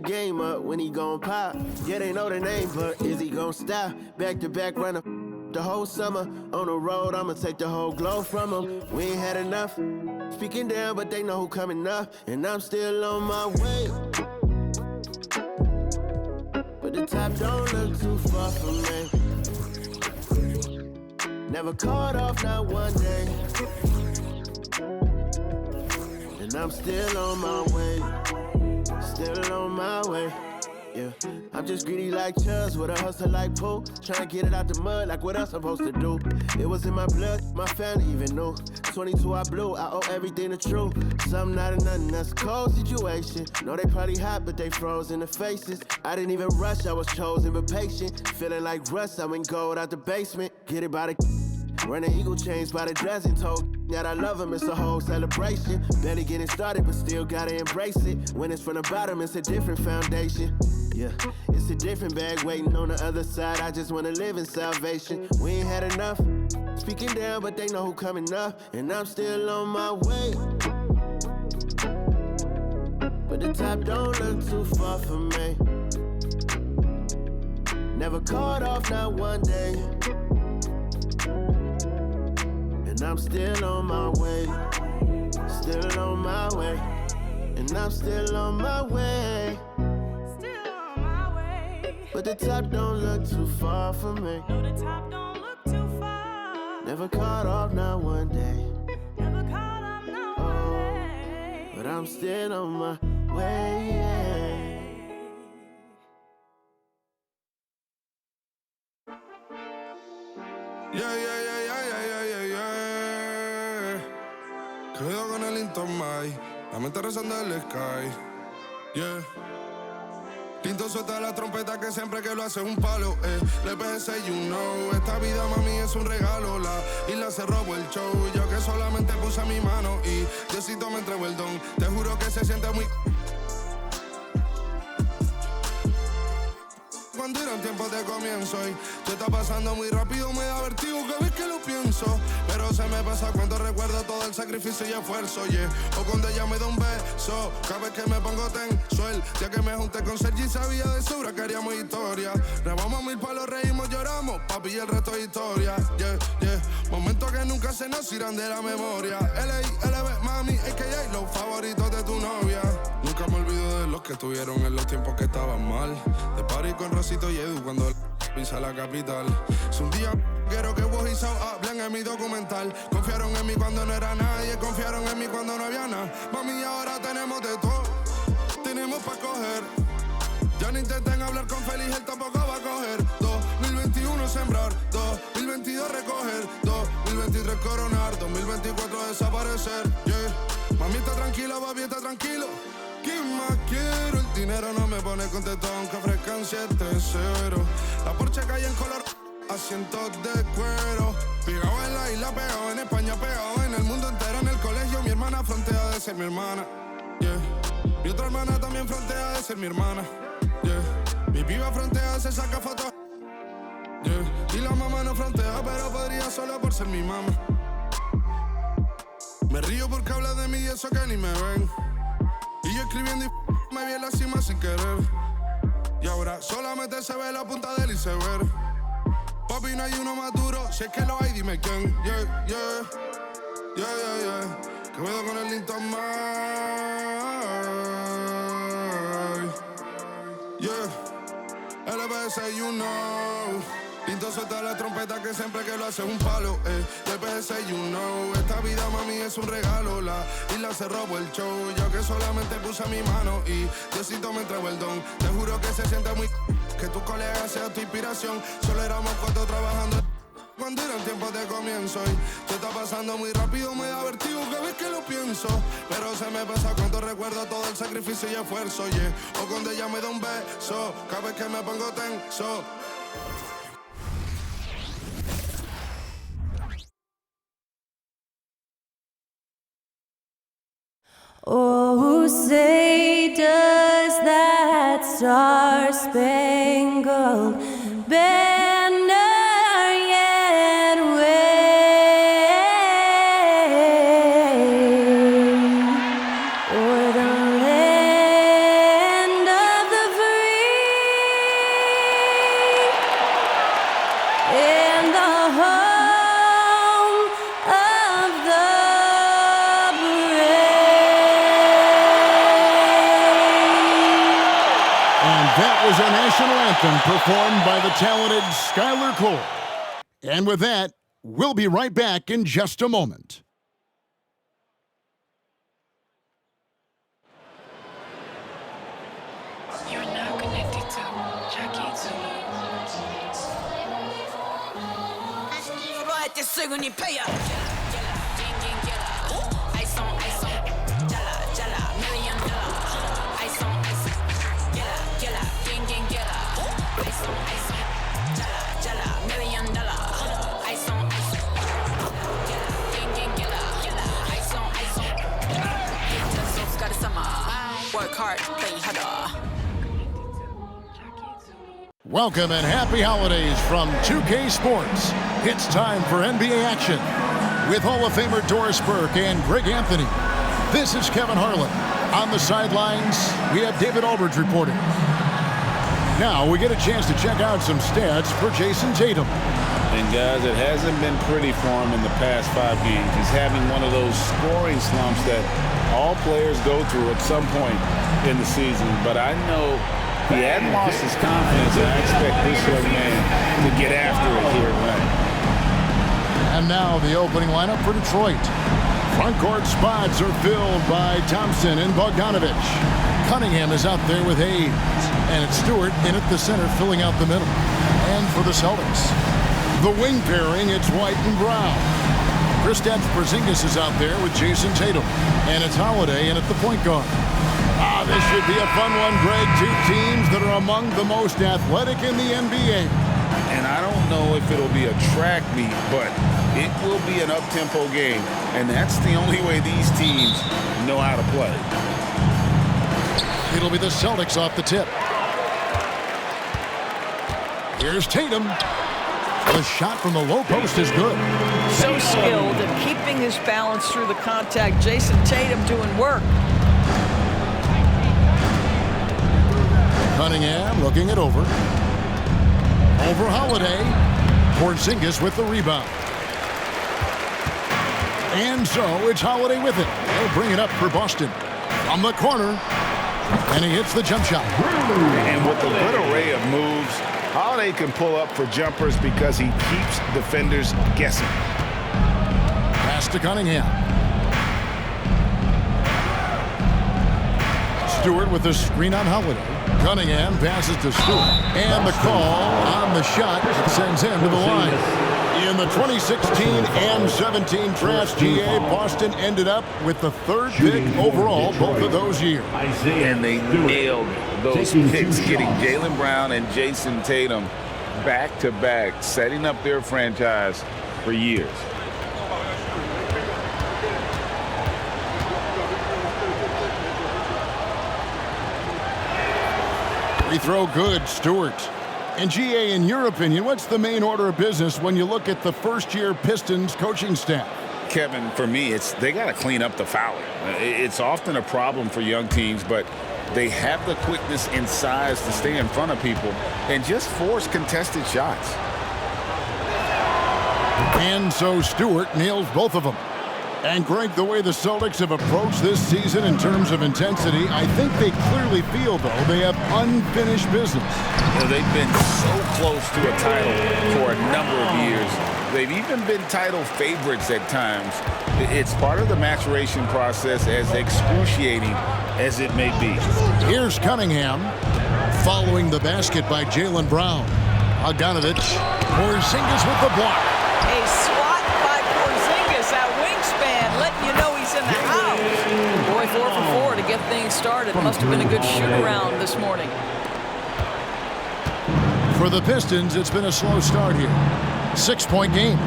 game up when he gon' pop. Yeah, they know the name, but is he gon' stop? Back to back runner the whole summer. On the road, I'ma take the whole glow from him. We ain't had enough. Speaking down, but they know who coming up. And I'm still on my way. But the top don't look too far from me. Never caught off, not one day. And I'm still on my way. Still on my way. Yeah, I'm just greedy like Chubbs with a hustle like Pooh. Trying to get it out the mud like what I'm supposed to do. It was in my blood, my family even knew. 22 I blew, I owe everything to true. Something out of nothing, that's a cold situation. Know they probably hot, but they froze in the faces. I didn't even rush, I was chosen but patient. Feeling like rust, I went gold out the basement. Get it by the running eagle chains by the dozen. Told that I love him, it's a whole celebration. Barely getting started, but still gotta embrace it. When it's from the bottom, it's a different foundation. Yeah, it's a different bag waiting on the other side. I just wanna live in salvation. We ain't had enough. Speaking down, but they know who coming up. And I'm still on my way. But the top don't look too far from me. Never caught off, not one day. And I'm still on my way. Still on my way. And I'm still on my way. But the top don't look too far from me. No, the top don't look too far. Never caught off, not one day. Never caught off, not one day. But I'm still on my way. Quedo con el Intomai, la mente rezando el sky. Yeah. Tinto suelta la trompeta que siempre que lo hace es un palo, Le PS, you know, esta vida mami es un regalo. La isla se robó el show, yo que solamente puse mi mano y Diosito me entregó el don. Te juro que se siente muy... Cuando eran tiempos de comienzo y se está pasando muy rápido, me da vertigo cada vez que lo pienso. Pero se me pasa cuando recuerdo todo el sacrificio y esfuerzo, yeah. O cuando ella me da un beso, cada vez que me pongo tenso. El día que me junté con Sergi sabía de sobra que haríamos historia. Grabamos 1000 palos, reímos, lloramos, papi, y el resto es historia, yeah, yeah. Momentos que nunca se nos irán de la memoria. L.A.L.B. mami, a.k.a. los favoritos de tu novia. Nunca me olvido de los que estuvieron en los tiempos que estaban mal. De party con Rosito y Edu cuando pisa la capital. Es un día quiero que vos y Sao hablen en mi documental. Confiaron en mí cuando no era nadie, confiaron en mí cuando no había nada. Mami, ahora tenemos de todo, tenemos pa' coger. Ya no intenten hablar con Feliz, él tampoco va a coger. 2021 sembrar, 2022 recoger, 2023 coronar, 2024 desaparecer, yeah. Mami está tranquila, papi está tranquilo. ¿Qué más quiero? El dinero no me pone contento aunque ofrezcan 7-0. La Porsche cae en color, asientos de cuero. Pegado en la isla, pegado en España, pegado en el mundo entero. En el colegio mi hermana frontea de ser mi hermana, yeah. Mi otra hermana también frontea de ser mi hermana, yeah. Mi piba frontea, se saca fotos, yeah. Y la mamá no frontea, pero podría solo por ser mi mamá. Me río porque habla de mí y eso que ni me ven. Y yo escribiendo y me vi en la cima sin querer. Y ahora solamente se ve la punta del iceberg. Papi, no hay uno más duro, si es que lo hay, dime quién. Yeah, yeah, yeah, yeah, yeah. Que puedo con el Linton May. Yeah, LBS, you know. Tinto suelta la trompeta que siempre que lo hace es un palo, LBS, you know. Esta vida, mami, es un regalo. La isla se robó el show, yo que solamente puse mi mano y Diosito me entregó el don. Te juro que se siente muy... que tus colegas sean tu inspiración. Solo éramos 4 trabajando cuando eran tiempos de comienzo y se está pasando muy rápido, me da vertigo cada vez que lo pienso. Pero se me pasa cuando recuerdo todo el sacrificio y esfuerzo, yeah. O cuando ella me da un beso, cada vez que me pongo tenso. Oh, say does that star-spangled banner yet wave o'er the land of the And that was our national anthem performed by the talented Skylar Cole. And with that, we'll be right back in just a moment. You're now connected to Jackie Work hard, play harder. Welcome and happy holidays from 2K Sports. It's time for NBA action with Hall of Famer Doris Burke and Greg Anthony. This is Kevin Harlan. On the sidelines, we have David Aldridge reporting. Now we get a chance to check out some stats for Jayson Tatum. And guys, it hasn't been pretty for him in the past 5 games. He's having one of those scoring slumps that all players go through at some point in the season. But I know he hadn't lost his confidence, and I expect this young man to get after it here tonight. And now the opening lineup for Detroit. Front court spots are filled by Thompson and Bogdanovic. Cunningham is out there with Hayes. And it's Stewart in at the center, filling out the middle. And for the Celtics, the wing pairing, it's White and Brown. Kristaps Porzingis is out there with Jayson Tatum. And it's Holiday in at the point guard. This should be a fun one, Greg. Two teams that are among the most athletic in the NBA. And I don't know if it'll be a track meet, but it will be an up-tempo game. And that's the only way these teams know how to play. It'll be the Celtics off the tip. Here's Tatum. The shot from the low post is good. So skilled at keeping his balance through the contact. Jayson Tatum doing work. Cunningham looking it over. Over Holiday. Porzingis with the rebound. And so it's Holiday with it. They'll bring it up for Boston. From the corner. And he hits the jump shot. And with a good array of moves, Holiday can pull up for jumpers because he keeps defenders guessing. Pass to Cunningham. Stewart with the screen on Holiday. Cunningham passes to Stewart. And the call on the shot sends him to the line. In the 2016 and 17 drafts, GA, Boston ended up with the 3rd pick overall both of those years. And they nailed those picks, getting Jaylen Brown and Jayson Tatum back-to-back, setting up their franchise for years. Free throw good, Stewart. And GA, in your opinion, what's the main order of business when you look at the first-year Pistons coaching staff? Kevin, for me, they got to clean up the fouling. It's often a problem for young teams, but they have the quickness and size to stay in front of people and just force contested shots. And so Stewart nails both of them. And Greg, the way the Celtics have approached this season in terms of intensity, I think they clearly feel, though, they have unfinished business. You know, they've been so close to a title for a number of years. They've even been title favorites at times. It's part of the maturation process, as excruciating as it may be. Here's Cunningham following the basket by Jaylen Brown. Bogdanovic, Porzingis with the block. A swat by Porzingis, that wingspan, letting you know he's in the house. Boy, 4 for 4 to get things started. Must have been a good shoot-around this morning. For the Pistons, it's been a slow start here. 6-point game.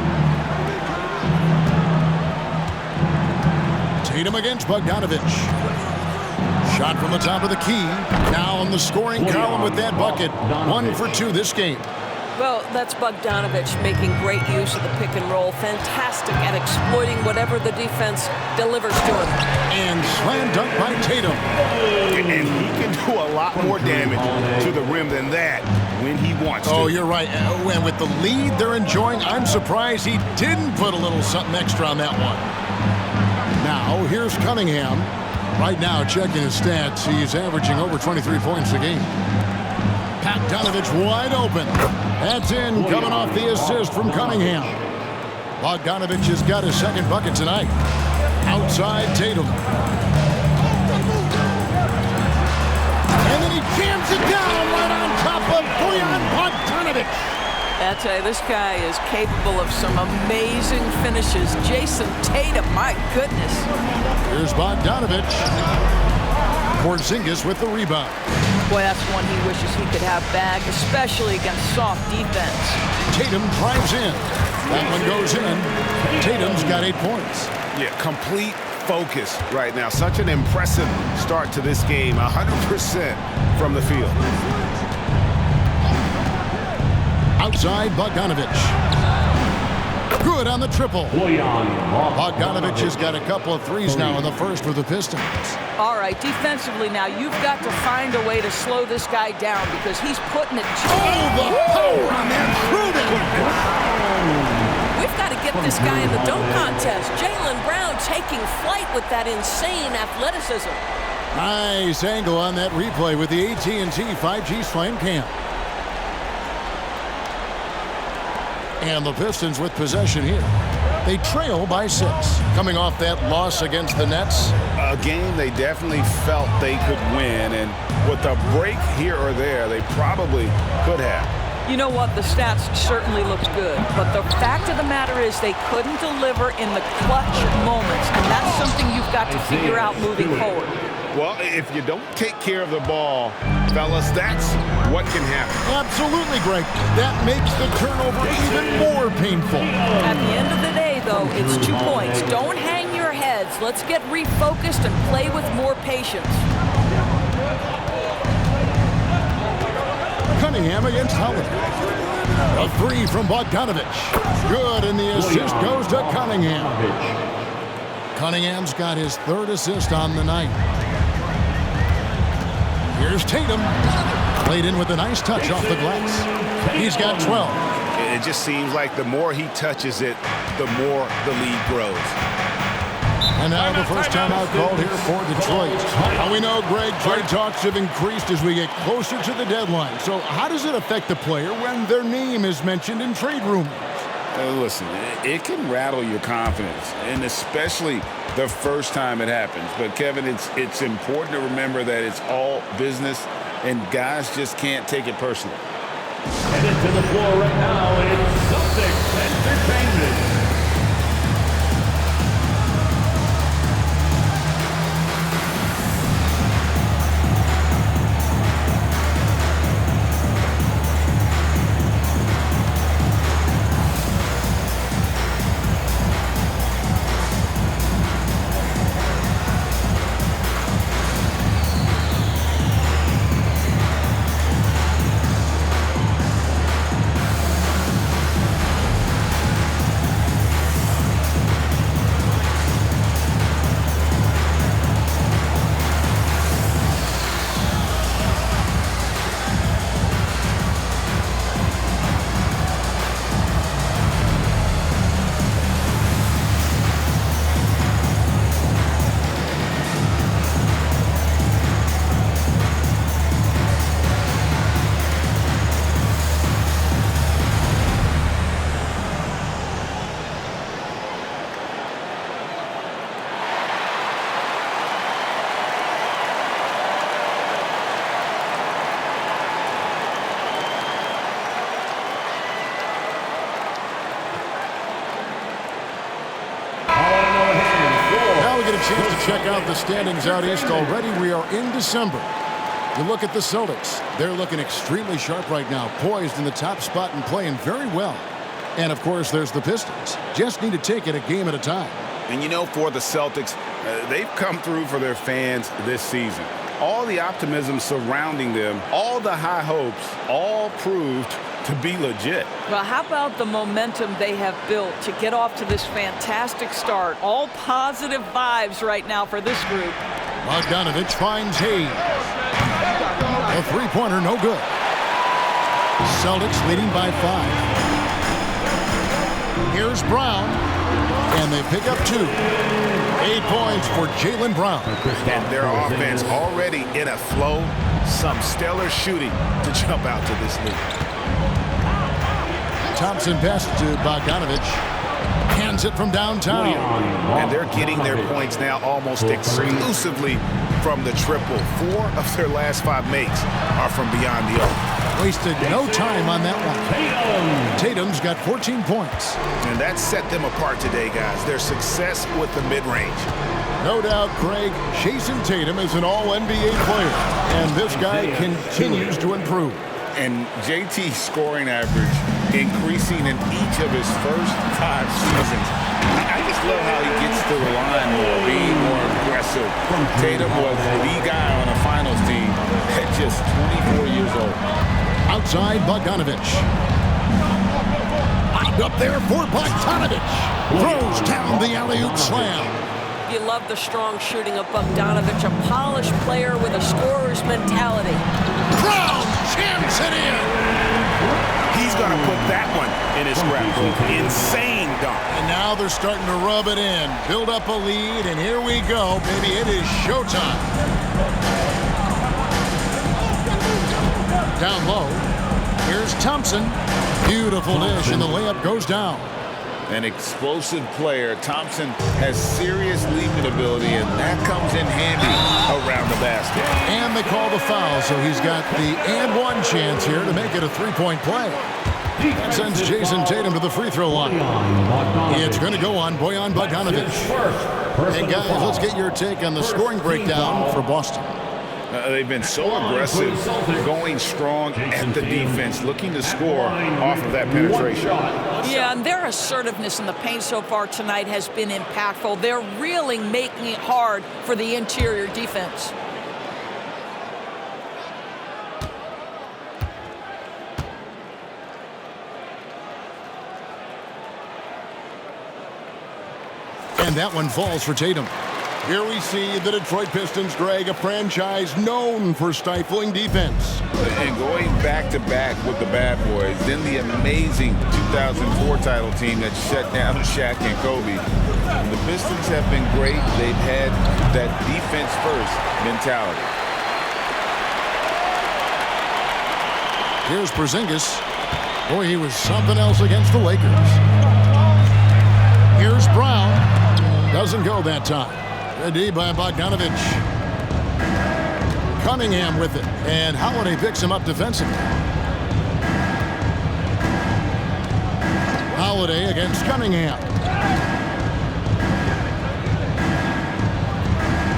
Tatum against Bogdanovic. Shot from the top of the key. Now on the scoring column with that bucket. 1 for 2 this game. Well, that's Bogdanovic making great use of the pick and roll. Fantastic at exploiting whatever the defense delivers to him. And slam dunk by Tatum. And he can do a lot more damage to the rim than that when he wants to. Oh, you're right. And with the lead they're enjoying, I'm surprised he didn't put a little something extra on that one. Now, here's Cunningham. Right now, checking his stats, he's averaging over 23 points a game. Bogdanovic wide open. That's in, coming off the assist from Cunningham. Bogdanovic has got his second bucket tonight. Outside Tatum. And then he jams it down right on top of Bojan Bogdanovic. I tell you, this guy is capable of some amazing finishes. Jayson Tatum, my goodness. Here's Bogdanovic. Porzingis with the rebound. Boy, that's one he wishes he could have bagged, especially against soft defense. Tatum drives in. That one goes in. Tatum's got 8 points. Yeah, complete focus right now. Such an impressive start to this game. 100% from the field. Outside Bogdanovic. Good on the triple. Bogdanovic has got a couple of threes now in the first for the Pistons. All right, defensively now, you've got to find a way to slow this guy down because he's putting it. Oh, the power on that shooting! We've got to get this guy in the dunk contest. Jaylen Brown taking flight with that insane athleticism. Nice angle on that replay with the AT&T 5G Slam Cam. And the Pistons with possession here. They trail by 6. Coming off that loss against the Nets. A game they definitely felt they could win, and with a break here or there, they probably could have. You know what? The stats certainly looked good, but the fact of the matter is they couldn't deliver in the clutch moments, and that's something you've got to figure out moving forward. Well, if you don't take care of the ball, fellas, that's what can happen. Absolutely, Greg. That makes the turnover even more painful. At the end of the day, though, it's 2 points. Don't hang your heads. Let's get refocused and play with more patience. Cunningham against Holiday. A 3 from Bogdanovic. Good, and the assist goes to Cunningham. Cunningham's got his 3rd assist on the night. Here's Tatum. Played in with a nice touch off the glass. He's got 12. It just seems like the more he touches it, the more the lead grows. And now the first timeout called here for Detroit. Now we know, Greg, trade talks have increased as we get closer to the deadline. So how does it affect the player when their name is mentioned in trade rumors? Listen, it can rattle your confidence, and especially the first time it happens. But, Kevin, it's important to remember that it's all business, and guys just can't take it personally. Headed to the floor right now, it's Celtics Entertainment. Chance to check out the standings out east already. We are in December. You look at the Celtics. They're looking extremely sharp right now, poised in the top spot and playing very well. And, of course, there's the Pistons. Just need to take it a game at a time. And, you know, for the Celtics, they've come through for their fans this season. All the optimism surrounding them, all the high hopes, all proved to be legit. Well, how about the momentum they have built to get off to this fantastic start? All positive vibes right now for this group. Bogdanovic finds Hayes. A three-pointer, no good. Celtics leading by 5. Here's Brown. And they pick up 2. 8 points for Jaylen Brown. And their offense already in a flow. Some stellar shooting to jump out to this lead. Thompson passes to Bogdanovic. Hands it from downtown. And they're getting their points now almost exclusively from the triple. 4 of their last 5 makes are from beyond the arc. Wasted no time on that one. Tatum's got 14 points. And that set them apart today, guys. Their success with the mid-range. No doubt, Craig, Jayson Tatum is an all-NBA player. And this guy continues to improve. And JT's scoring average increasing in each of his first 5 seasons. I just love how he gets to the line more, being more aggressive. Tatum was the guy on a finals team at just 24 years old. Outside, Bogdanovic. Up there for Bogdanovic. Throws down the alley-oop slam. You love the strong shooting of Bogdanovic, a polished player with a scorer's mentality. Brown jams it in. He's going to put that one in his grasp. Insane dunk. And now they're starting to rub it in. Build up a lead, and here we go, baby. It is showtime. Down low. Here's Thompson. Beautiful dish, and the layup goes down. An explosive player. Thompson has serious leaping ability, and that comes in handy around the basket. And they call the foul, so he's got the and one chance here to make it a 3-point play. That sends Jayson Tatum to the free throw line. It's going to go on Bojan Bogdanovic. Hey, guys, let's get your take on the scoring breakdown for Boston. They've been so aggressive, going strong at the defense, looking to score off of that penetration. Yeah, and their assertiveness in the paint so far tonight has been impactful. They're really making it hard for the interior defense. And that one falls for Tatum. Here we see the Detroit Pistons, Greg, a franchise known for stifling defense. And going back-to-back with the bad boys, then the amazing 2004 title team that shut down Shaq and Kobe. And the Pistons have been great. They've had that defense-first mentality. Here's Porzingis. Boy, he was something else against the Lakers. Here's Brown. Doesn't go that time. Good D by Bogdanovic. Cunningham with it. And Holiday picks him up defensively. Holiday against Cunningham.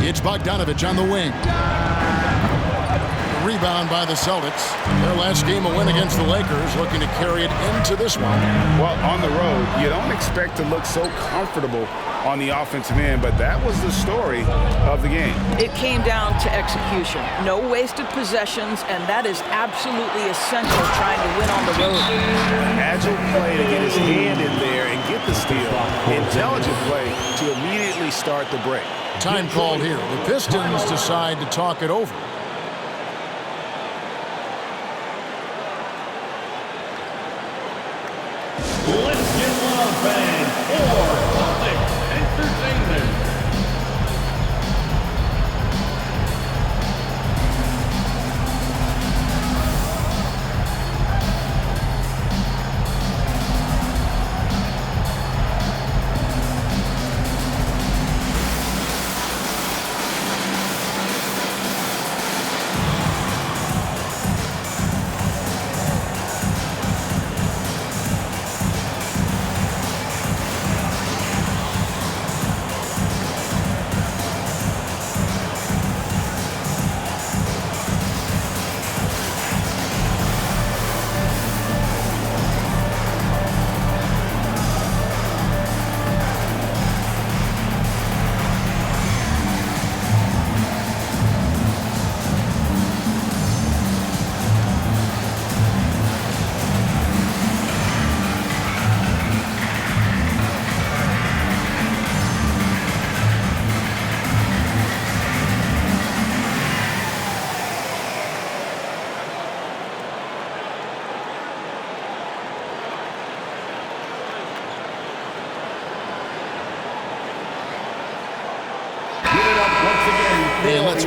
It's Bogdanovic on the wing. Rebound by the Celtics. Their last game, a win against the Lakers, looking to carry it into this one. Well, on the road, you don't expect to look so comfortable on the offensive end, but that was the story of the game. It came down to execution. No wasted possessions, and that is absolutely essential trying to win on the road. An agile play to get his hand in there and get the steal. Intelligent play to immediately start the break. Time called here. The Pistons decide to talk it over. Let's get love, fans, for Celtics Entertainment.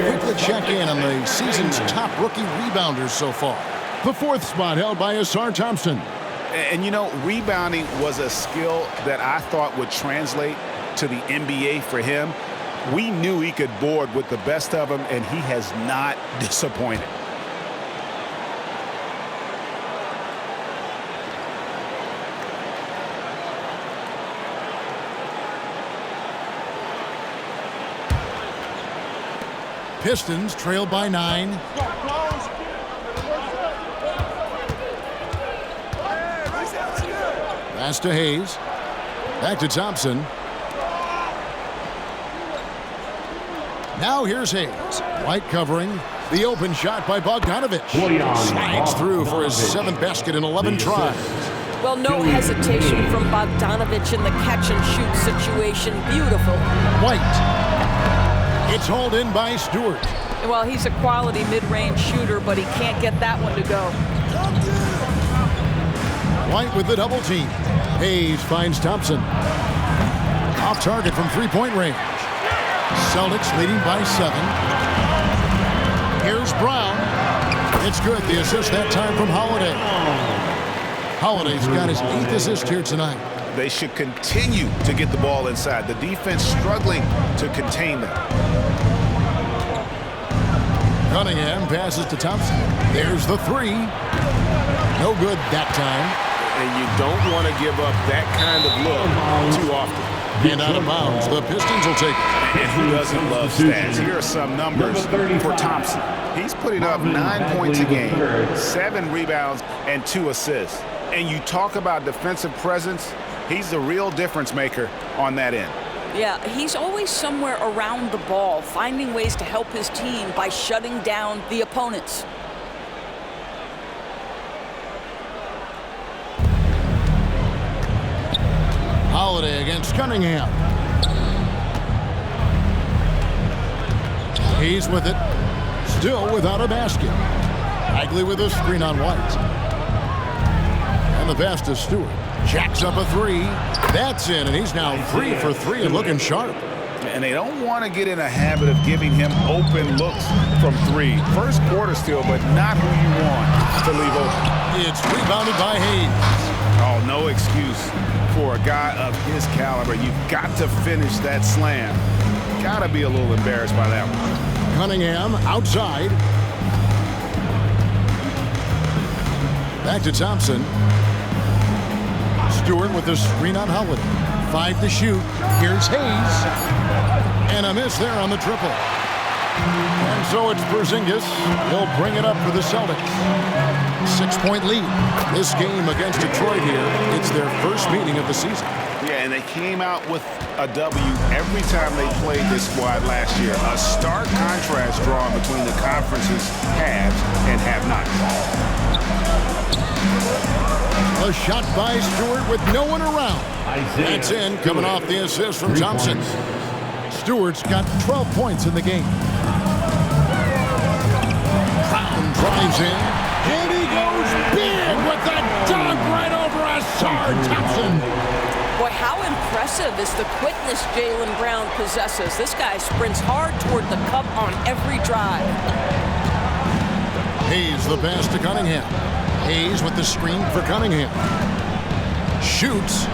quickly check in on the season's top rookie rebounders so far. The 4th spot held by Asar Thompson. And you know, rebounding was a skill that I thought would translate to the NBA for him. We knew he could board with the best of them, and he has not disappointed. Pistons trail by 9. Pass to Hayes. Back to Thompson. Now here's Hayes. White covering. The open shot by Bogdanovic. Slides through for his 7th basket in 11 tries. Well, no hesitation from Bogdanovic in the catch-and-shoot situation. Beautiful. White. It's hauled in by Stewart. Well, he's a quality mid-range shooter, but he can't get that one to go. White with the double team. Hayes finds Thompson. Off target from three-point range. Celtics leading by 7. Here's Brown. It's good. The assist that time from Holiday. Holiday's got his 8th assist here tonight. They should continue to get the ball inside. The defense struggling to contain them. Cunningham passes to Thompson. There's the 3. No good that time. And you don't want to give up that kind of look too often. And out of bounds. The Pistons will take it. And who doesn't love stats? Here are some numbers for Thompson. He's putting up 9 points a game, 7 rebounds, and 2 assists. And you talk about defensive presence, he's the real difference maker on that end. Yeah, he's always somewhere around the ball, finding ways to help his team by shutting down the opponents. Holiday against Cunningham. He's with it. Still without a basket. Bagley with a screen on White. And the pass to Stewart. Jacks up a 3. That's in, and he's now 3 for 3 and looking sharp. And they don't want to get in a habit of giving him open looks from 3. First quarter still, but not who you want to leave open. It's rebounded by Hayes. Oh, no excuse for a guy of his caliber. You've got to finish that slam. Got to be a little embarrassed by that one. Cunningham outside. Back to Thompson. Stewart with the screen on Howard. 5 to shoot. Here's Hayes. And a miss there on the triple. And so it's Porzingis. He'll bring it up for the Celtics. 6-point lead. This game against Detroit here, it's their first meeting of the season. Yeah, and they came out with a W every time they played this squad last year. A stark contrast drawn between the conference's haves and have-nots. A shot by Stewart with no one around. That's in, coming off the assist from Thompson. Stewart's got 12 points in the game. Brown drives in, and he goes big with that dunk right over Asar Thompson. Boy, how impressive is the quickness Jaylen Brown possesses. This guy sprints hard toward the cup on every drive. Hayes the pass to Cunningham. Hayes with the screen for Cunningham. Shoots.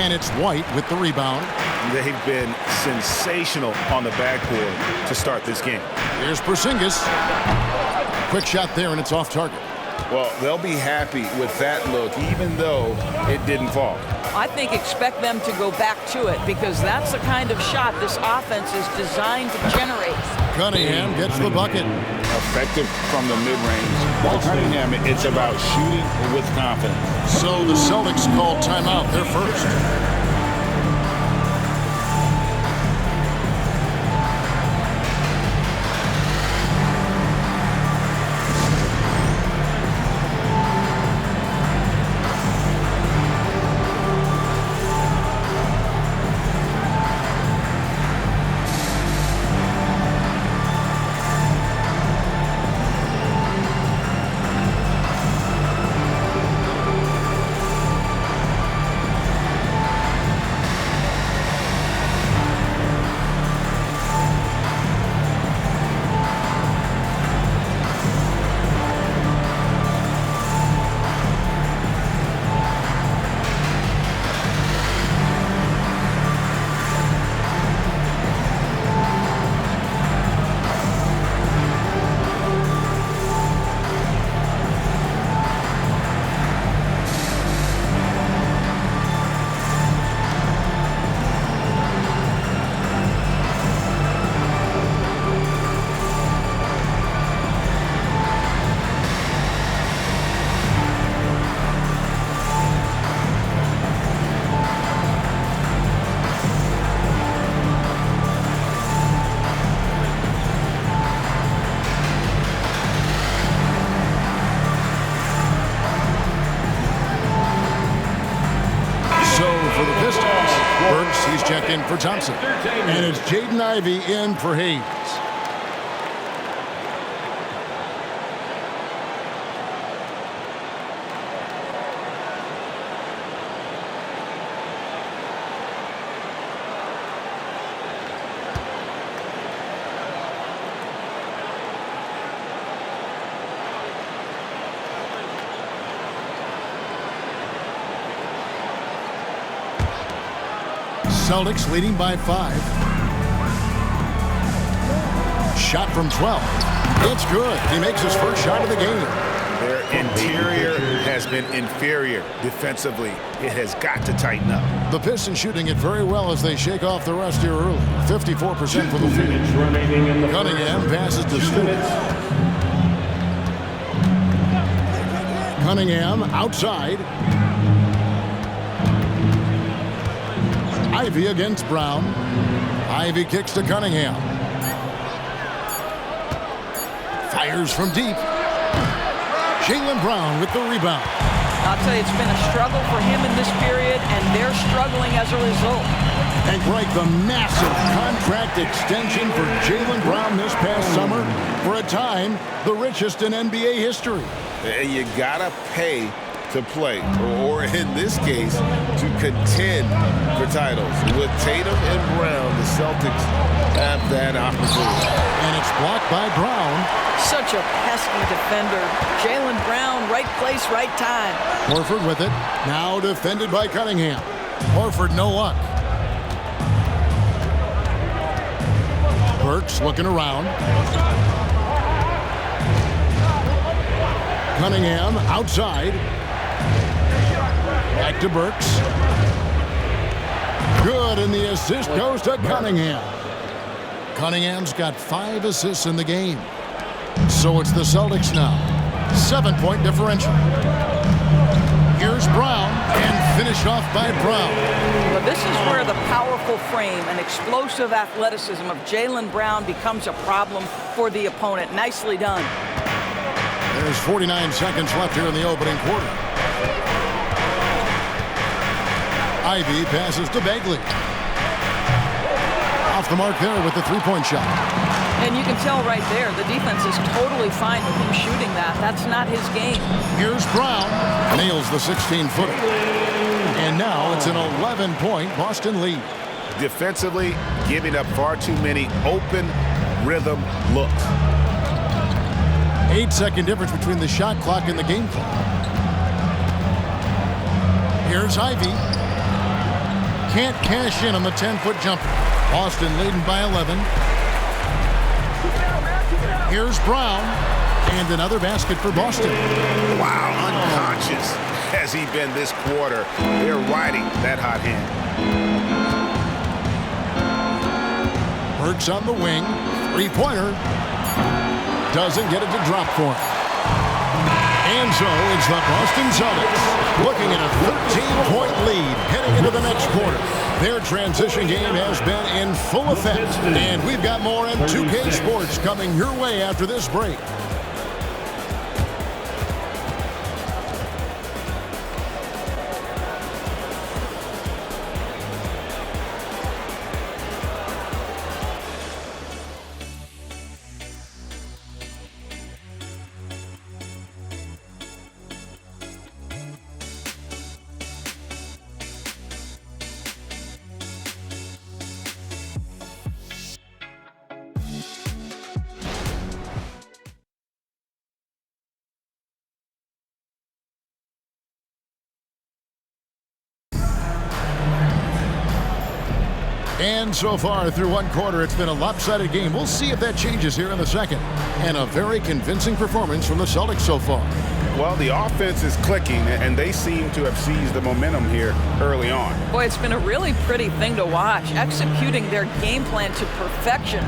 And it's White with the rebound. They've been sensational on the backboard to start this game. Here's Porzingis. Quick shot there, and it's off target. Well, they'll be happy with that look, even though it didn't fall. I think expect them to go back to it because that's the kind of shot this offense is designed to generate. Cunningham gets the bucket. Effective from the mid-range. For Cunningham, it's about shooting with confidence. So the Celtics called timeout, their first. Burks, he's checked in for Thompson. And it's Jaden Ivey in for Hayes. Celtics leading by 5. Shot from 12. It's good. He makes his first shot of the game. Their interior has been inferior defensively. It has got to tighten up. The Pistons shooting it very well as they shake off the rust here early. 54% from the field. Cunningham passes to Stewart. Cunningham outside. Ivey against Brown. Ivey kicks to Cunningham. Fires from deep. Jaylen Brown with the rebound. I'll tell you, it's been a struggle for him in this period, and they're struggling as a result. And Greg, the massive contract extension for Jaylen Brown this past summer. For a time, the richest in NBA history. And you gotta pay to play, or in this case, to contend for titles. With Tatum and Brown, the Celtics have that opportunity. And it's blocked by Brown. Such a pesky defender. Jaylen Brown, right place, right time. Horford with it. Now defended by Cunningham. Horford, no luck. Burks looking around. Cunningham outside. Back to Burks. Good, and the assist goes to Cunningham. Cunningham's got 5 assists in the game. So it's the Celtics now. 7-point differential. Here's Brown, and finished off by Brown. Well, this is where the powerful frame and explosive athleticism of Jaylen Brown becomes a problem for the opponent. Nicely done. There's 49 seconds left here in the opening quarter. Ivey passes to Bagley. Off the mark there with the three-point shot. And you can tell right there, the defense is totally fine with him shooting that. That's not his game. Here's Brown. Nails the 16-footer. And now it's an 11-point Boston lead. Defensively, giving up far too many open rhythm looks. 8-second difference between the shot clock and the game clock. Here's Ivey. Can't cash in on the 10-foot jumper. Boston leading by 11. Here's Brown. And another basket for Boston. Wow, unconscious has he been this quarter. They're riding that hot hand. Burks on the wing. Three-pointer. Doesn't get it to drop for him. And so it's the Boston Celtics looking at a 13-point lead heading into the next quarter. Their transition game has been in full effect. And we've got more in 2K Sports coming your way after this break. And so far through one quarter, it's been a lopsided game. We'll see if that changes here in the second. And a very convincing performance from the Celtics so far. Well, the offense is clicking, and they seem to have seized the momentum here early on. Boy, it's been a really pretty thing to watch, executing their game plan to perfection.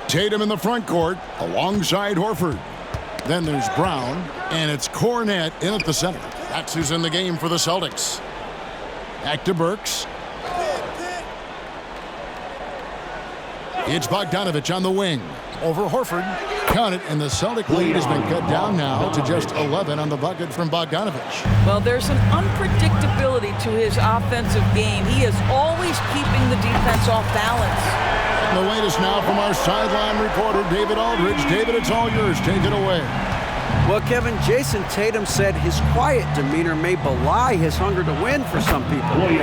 Tatum in the front court alongside Horford. Then there's Brown, and it's Cornette in at the center. That's who's in the game for the Celtics. Back to Burks. It's Bogdanovic on the wing. Over Horford. Count it, and the Celtic lead has been cut down now to just 11 on the bucket from Bogdanovic. Well, there's an unpredictability to his offensive game. He is always keeping the defense off balance. And the latest now from our sideline reporter, David Aldridge. David, it's all yours. Take it away. Well, Kevin, Jayson Tatum said his quiet demeanor may belie his hunger to win for some people. He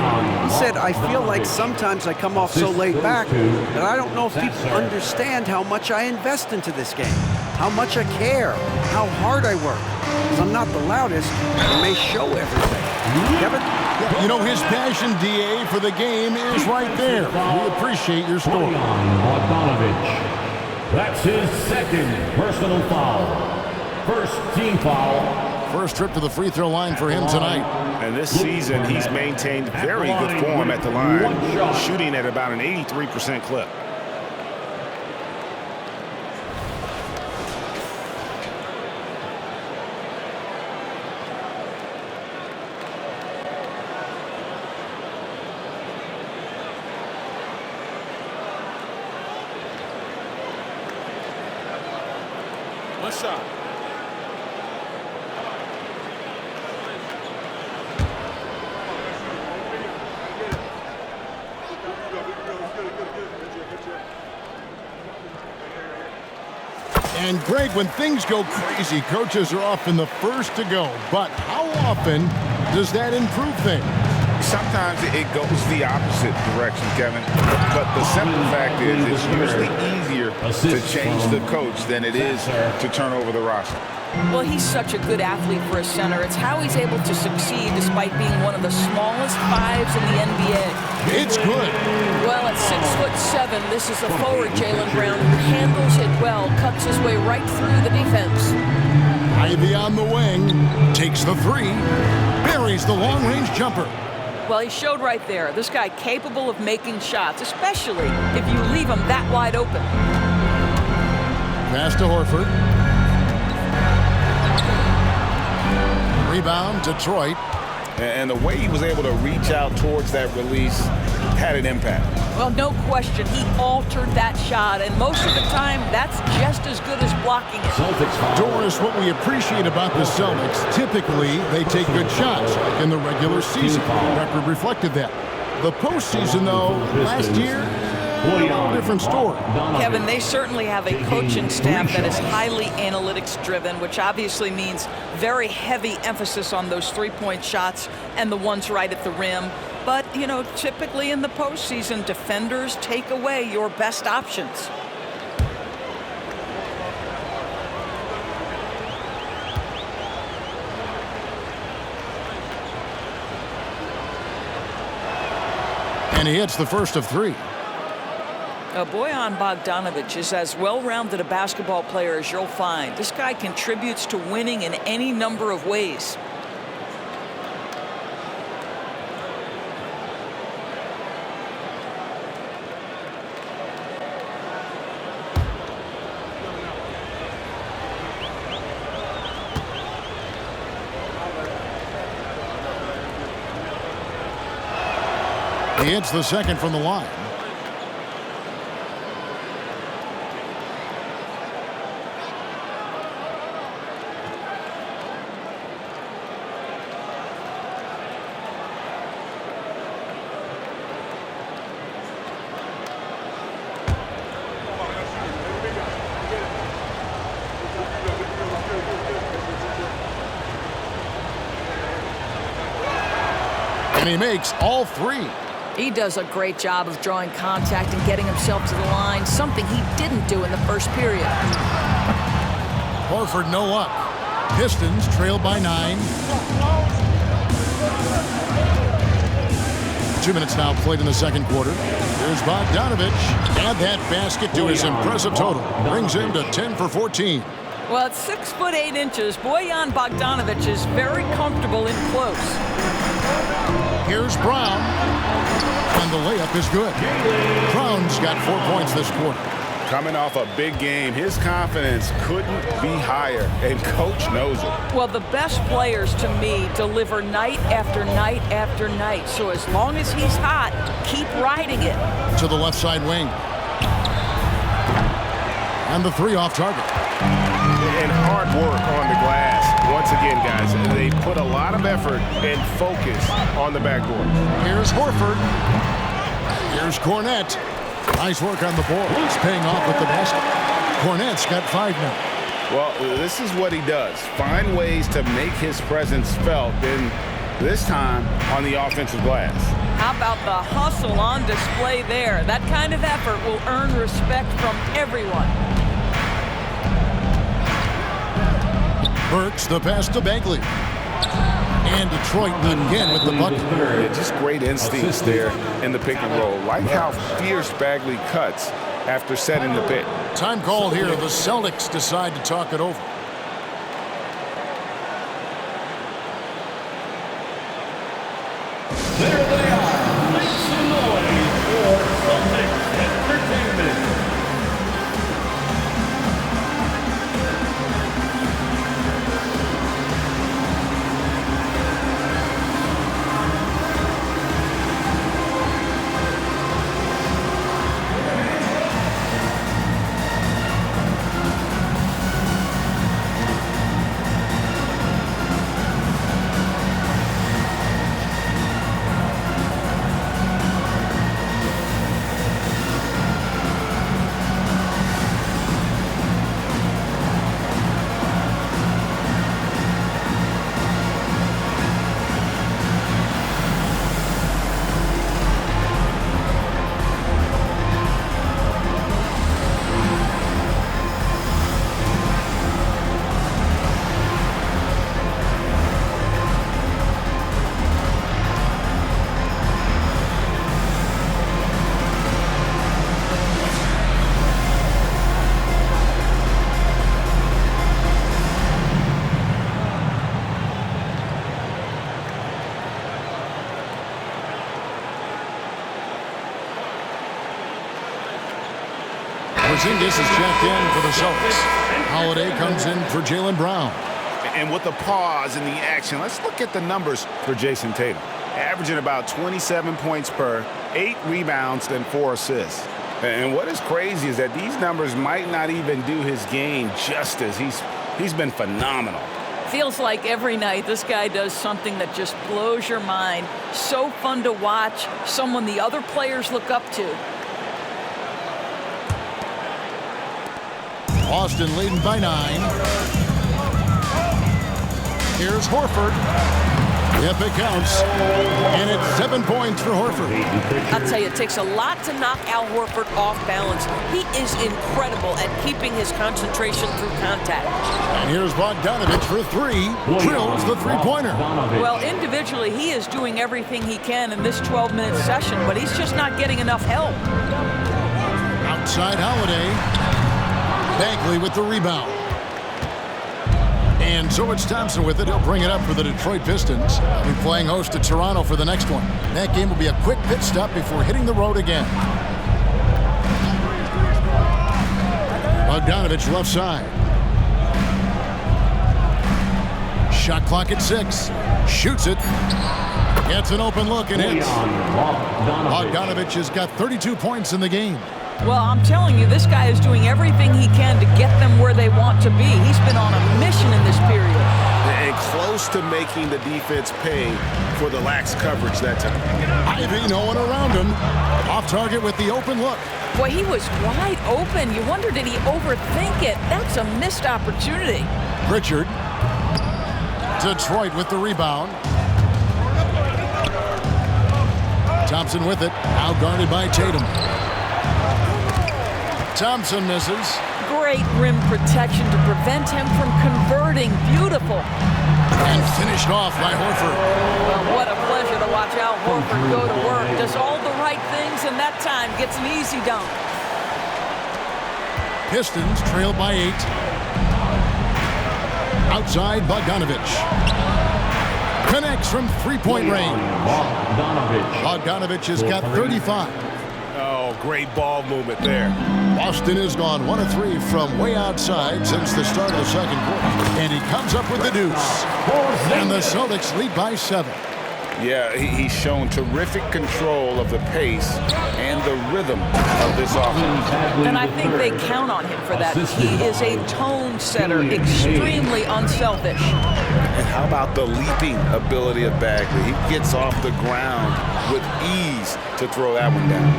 said, I feel like sometimes I come off so laid back that I don't know if people understand how much I invest into this game, how much I care, how hard I work. Because I'm not the loudest, it may show everything. Kevin? You know, his passion, DA, for the game is right there. We appreciate your story. Bogdanovic. That's his second personal foul. First team foul. First trip to the free throw line for him tonight. And this season, he's maintained very good form at the line, shooting at about an 83% clip. One shot. And Greg, when things go crazy, coaches are often the first to go. But how often does that improve things? Sometimes it goes the opposite direction, Kevin. But the simple fact is it's usually easier to change the coach than it is to turn over the roster. Well, he's such a good athlete for a center. It's how he's able to succeed despite being one of the smallest fives in the NBA. It's good. Well, at 6'7", this is a forward Jaylen Brown who handles it well, cuts his way right through the defense. Ivy on the wing, takes the three, buries the long-range jumper. Well, he showed right there. This guy capable of making shots, especially if you leave him that wide open. Pass to Horford. Rebound, Detroit. And the way he was able to reach out towards that release had an impact. Well, no question. He altered that shot, and most of the time, that's just as good as blocking it. Doris, what we appreciate about the Celtics, typically they take good shots, like in the regular season. The record reflected that. The postseason, though, last year, a little different story. Kevin, they certainly have a coaching staff that is highly analytics-driven, which obviously means very heavy emphasis on those three-point shots and the ones right at the rim. But, you know, typically in the postseason, defenders take away your best options. And he hits the first of three. Bojan Bogdanovic is as well-rounded a basketball player as you'll find. This guy contributes to winning in any number of ways. He hits the second from the line. And he makes all three. He does a great job of drawing contact and getting himself to the line, something he didn't do in the first period. Horford no luck. Pistons trail by 9. 2 minutes now played in the second quarter. Here's Bogdanovic. Add that basket to his impressive total. Brings him to 10 for 14. Well, at 6'8". Bojan Bogdanovic is very comfortable in close. Here's Brown. And the layup is good. Brown's got 4 points this quarter. Coming off a big game, his confidence couldn't be higher, and coach knows it. Well, the best players to me deliver night after night after night. So as long as he's hot, keep riding it. To the left side wing. And the three off target. And hard work on the glass. Once again, guys, they put a lot of effort and focus on the backboard. Here's Horford. Here's Cornette. Nice work on the board. He's paying off with the basket. Cornette's got 5 now. Well, this is what he does. Find ways to make his presence felt, and this time on the offensive glass. How about the hustle on display there? That kind of effort will earn respect from everyone. Burks the pass to Bagley. And Detroit again with the bucket. Yeah, just great instincts there in the pick and roll. Like how fierce Bagley cuts after setting the pick. Time called here. The Celtics decide to talk it over. There they are. Make some noise for Celtics Entertainment. Porzingis is checked in for the Celtics. Holiday comes in for Jaylen Brown. And with the pause in the action, let's look at the numbers for Jayson Tatum. Averaging about 27 points per, 8 rebounds, and 4 assists. And what is crazy is that these numbers might not even do his game justice. He's been phenomenal. Feels like every night this guy does something that just blows your mind. So fun to watch, someone the other players look up to. Boston leading by 9. Here's Horford. Yep, it counts. And it's 7 points for Horford. I'll tell you, it takes a lot to knock Al Horford off balance. He is incredible at keeping his concentration through contact. And here's Bogdanovic for 3. Drills the three-pointer. Well, individually, he is doing everything he can in this 12-minute session, but he's just not getting enough help. Outside Holiday. Bagley with the rebound. And so it's Thompson with it. He'll bring it up for the Detroit Pistons. They'll be playing host to Toronto for the next one. That game will be a quick pit stop before hitting the road again. Bogdanovic left side. Shot clock at 6. Shoots it. Gets an open look and hits. Bogdanovic has got 32 points in the game. Well, I'm telling you, this guy is doing everything he can to get them where they want to be. He's been on a mission in this period. And close to making the defense pay for the lax coverage that time. Ivy, no one around him. Off target with the open look. Boy, he was wide open. You wonder, did he overthink it? That's a missed opportunity. Pritchard. Detroit with the rebound. Thompson with it. Out guarded by Tatum. Thompson misses. Great rim protection to prevent him from converting. Beautiful. And finished off by Horford. Well, what a pleasure to watch Al Horford go to work. Does all the right things, and that time gets an easy dunk. Pistons trail by 8. Outside Bogdanovic. Connects from three-point range. Bogdanovic has got 35. Oh, great ball movement there. Boston has gone 1 of 3 from way outside since the start of the second quarter. And he comes up with the deuce. And the Celtics lead by 7. Yeah, he's shown terrific control of the pace and the rhythm of this offense. And I think they count on him for that. He is a tone setter, extremely unselfish. And how about the leaping ability of Bagley? He gets off the ground with ease to throw that one down.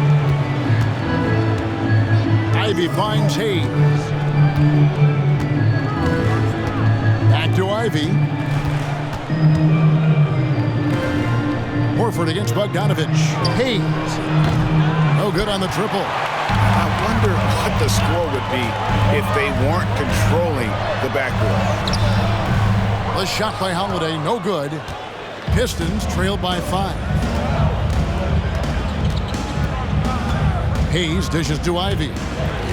Ivy finds Hayes. Back to Ivy. Horford against Bogdanovic. Hayes. No good on the triple. I wonder what the score would be if they weren't controlling the backboard. The shot by Holiday, no good. Pistons trailed by 5. Hayes dishes to Ivy.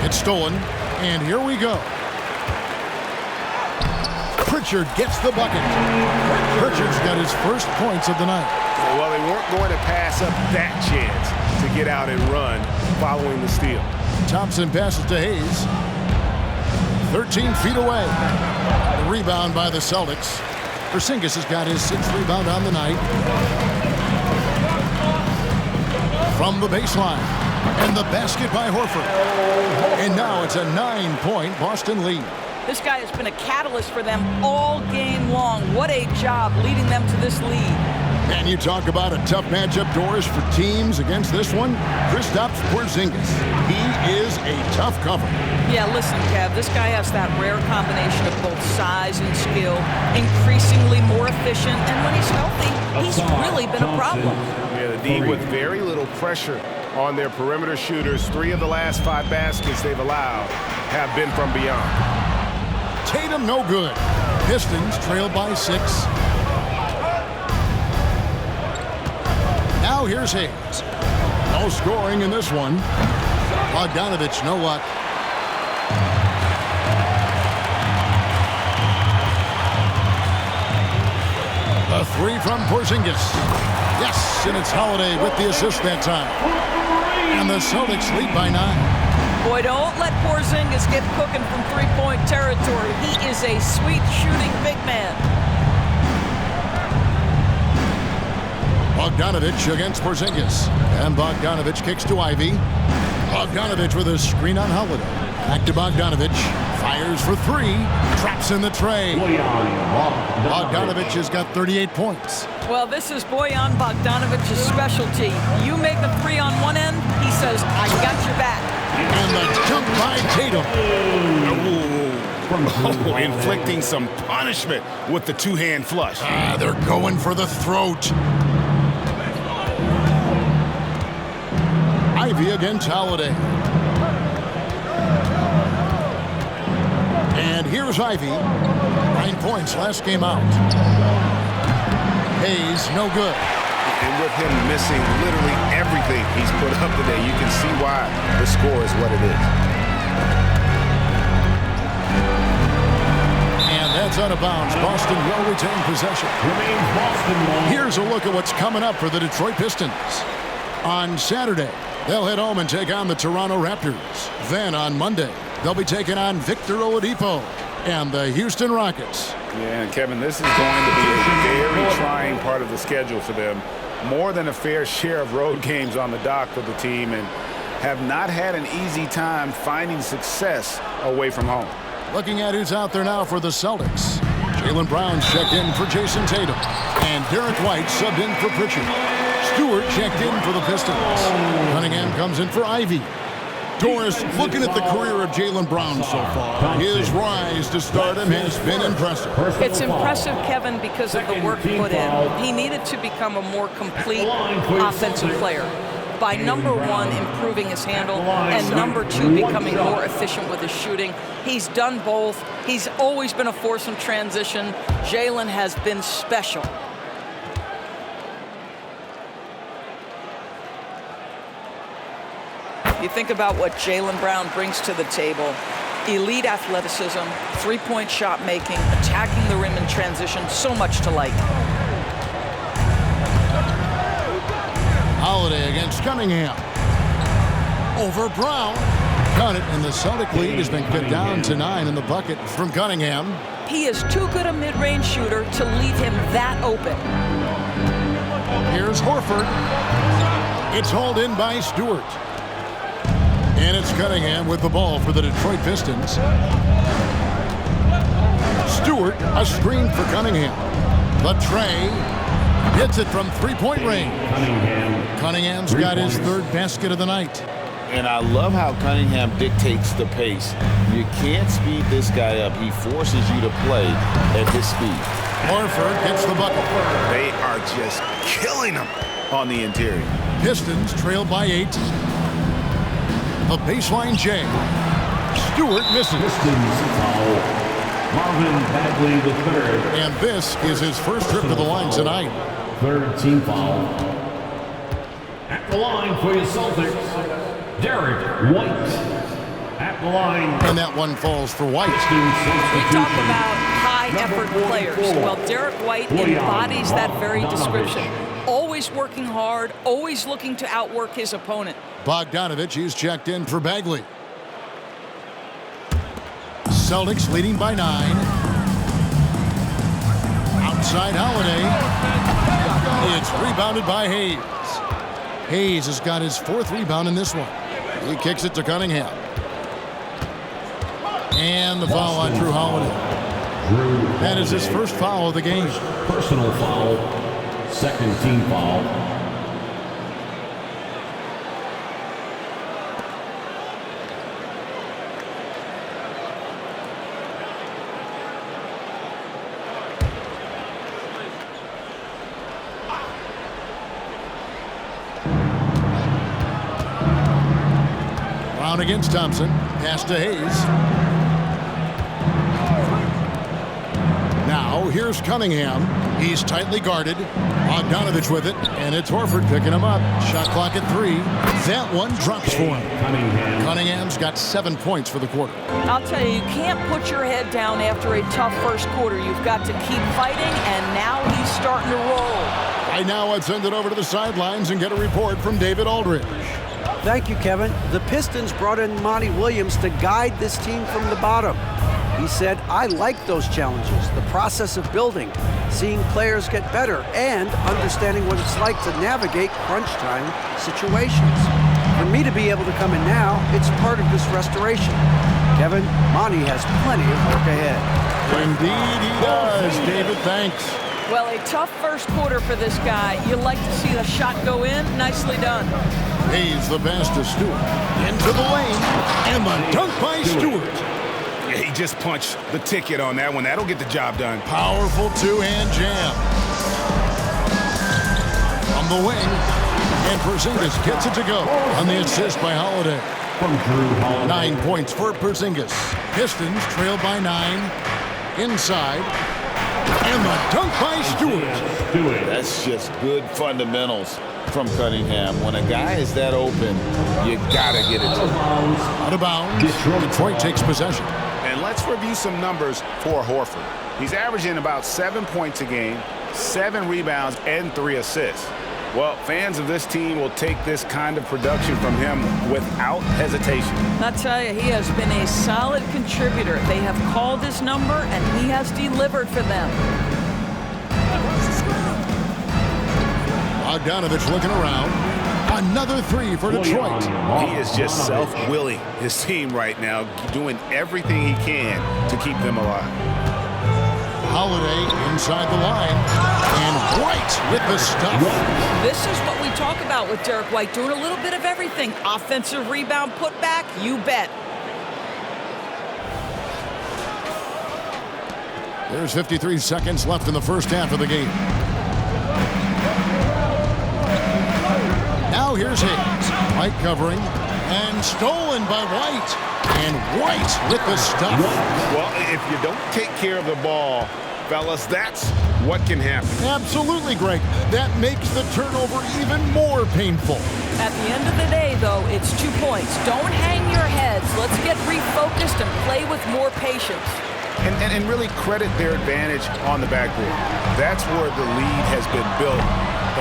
It's stolen, and here we go. Pritchard gets the bucket. Pritchard's got his first points of the night. Well, they weren't going to pass up that chance to get out and run following the steal. Thompson passes to Hayes. 13 feet away. The rebound by the Celtics. Porzingis has got his 6th rebound on the night. From the baseline. And the basket by Horford. And now it's a 9-point Boston lead. This guy has been a catalyst for them all game long. What a job leading them to this lead. And you talk about a tough matchup, Doris, for teams against this one. Kristaps Porzingis. He is a tough cover. Yeah, listen, Kev, this guy has that rare combination of both size and skill, increasingly more efficient, and when he's healthy, he's really been a problem. Yeah, the D with very little pressure on their perimeter shooters. 3 of the last 5 baskets they've allowed have been from beyond. Tatum no good. Pistons trail by 6. Now here's Hayes. No scoring in this one. Bogdanovic, no luck. A 3 from Porzingis. Yes, and it's Holiday with the assist that time. And the Celtics lead by 9. Boy, don't let Porzingis get cooking from three-point territory. He is a sweet shooting big man. Bogdanovic against Porzingis. And Bogdanovic kicks to Ivy. Bogdanovic with a screen on Holiday. Back to Bogdanovic. Fires for 3. Traps in the tray. Bogdanovic has got 38 points. Well, this is Bojan Bogdanovic's specialty. You make a 3 on one end, he says, I got your back. And the jump by Tatum. Oh, inflicting some punishment with the 2-hand flush. They're going for the throat. Ivy against Holiday. And here's Ivy. 9 points last game out. Hayes, no good. And with him missing literally everything he's put up today, you can see why the score is what it is. And that's out of bounds. Boston will retain possession. Here's a look at what's coming up for the Detroit Pistons. On Saturday, they'll head home and take on the Toronto Raptors. Then on Monday, they'll be taking on Victor Oladipo and the Houston Rockets. Yeah, and Kevin, this is going to be a very trying part of the schedule for them. More than a fair share of road games on the dock for the team, and have not had an easy time finding success away from home. Looking at who's out there now for the Celtics. Jaylen Brown's checked in for Jayson Tatum. And Derek White subbed in for Pritchard. Stewart checked in for the Pistons. Cunningham comes in for Ivy. Doris, looking at the career of Jaylen Brown so far, his rise to stardom has been impressive. It's impressive, Kevin, because of the work put in. He needed to become a more complete offensive player. By number 1, improving his handle, and number 2, becoming more efficient with his shooting. He's done both. He's always been a force in transition. Jaylen has been special. You think about what Jaylen Brown brings to the table. Elite athleticism, 3-point shot making, attacking the rim in transition, so much to like. Holiday against Cunningham. Over Brown. Got it, and the Celtic lead has been cut down to 9 in the bucket from Cunningham. He is too good a mid-range shooter to leave him that open. Here's Horford. It's hauled in by Stewart. And it's Cunningham with the ball for the Detroit Pistons. Stewart, a screen for Cunningham. The tray hits it from three-point range. Cunningham's got his third basket of the night. And I love how Cunningham dictates the pace. You can't speed this guy up. He forces you to play at his speed. Horford gets the bucket. They are just killing him on the interior. Pistons trail by 8. The baseline J. Stewart misses. Pistons foul. Marvin Bagley the third. And this is his first trip to the line tonight. Third team foul. At the line for your Celtics, Derek White. At the line. And that one falls for White. We talk about high-effort players. Well, Derek White embodies that very description. Always working hard, always looking to outwork his opponent. Bogdanovic is checked in for Bagley. Celtics leading by 9. Outside Holiday. It's rebounded by Hayes. Hayes has got his 4th rebound in this one. He kicks it to Cunningham. And the foul on Drew Holiday. That is his first foul of the game. Personal foul. Second team foul. Brown against Thompson. Pass to Hayes. Now here's Cunningham. He's tightly guarded. Bogdanovic with it, and it's Horford picking him up. Shot clock at 3. That one drops for him. Cunningham's got 7 points for the quarter. I'll tell you, you can't put your head down after a tough first quarter. You've got to keep fighting, and now he's starting to roll. Right now, I'd send it over to the sidelines and get a report from David Aldridge. Thank you, Kevin. The Pistons brought in Monty Williams to guide this team from the bottom. He said, I like those challenges, the process of building, seeing players get better, and understanding what it's like to navigate crunch time situations. For me to be able to come in now, it's part of this restoration. Kevin, Monty has plenty of work ahead. Indeed he does, David. Thanks. Well, a tough first quarter for this guy. You like to see the shot go in. Nicely done. Hayes the pass to Stewart. Into the lane. And the dunk by Stewart. Yeah, he just punched the ticket on that one. That'll get the job done. Powerful two-hand jam. From the wing. And Porzingis gets it to go on the assist by Holiday. From Drew Holiday. 9 points for Porzingis. Pistons trail by 9. Inside. And the dunk by Stewart. That's just good fundamentals from Cunningham. When a guy is that open, you gotta get it to him. Out of bounds. Detroit takes possession. And let's review some numbers for Horford. He's averaging about 7 points a game, 7 rebounds, and 3 assists. Well, fans of this team will take this kind of production from him without hesitation. I'll tell you, he has been a solid contributor. They have called his number, and he has delivered for them. Bogdanovic looking around. Another 3 for Detroit. He is just self-willing his team right now, doing everything he can to keep them alive. Holiday inside the line. And White with the stuff. This is what we talk about with Derek White, doing a little bit of everything. Offensive rebound, putback, you bet. There's 53 seconds left in the first half of the game. Now here's Hayes. White covering. And stolen by White. And White with the stuff. Well, if you don't take care of the ball, fellas, that's what can happen. Absolutely, Greg. That makes the turnover even more painful. At the end of the day, though, it's 2 points. Don't hang your heads. Let's get refocused and play with more patience. And really credit their advantage on the backboard. That's where the lead has been built,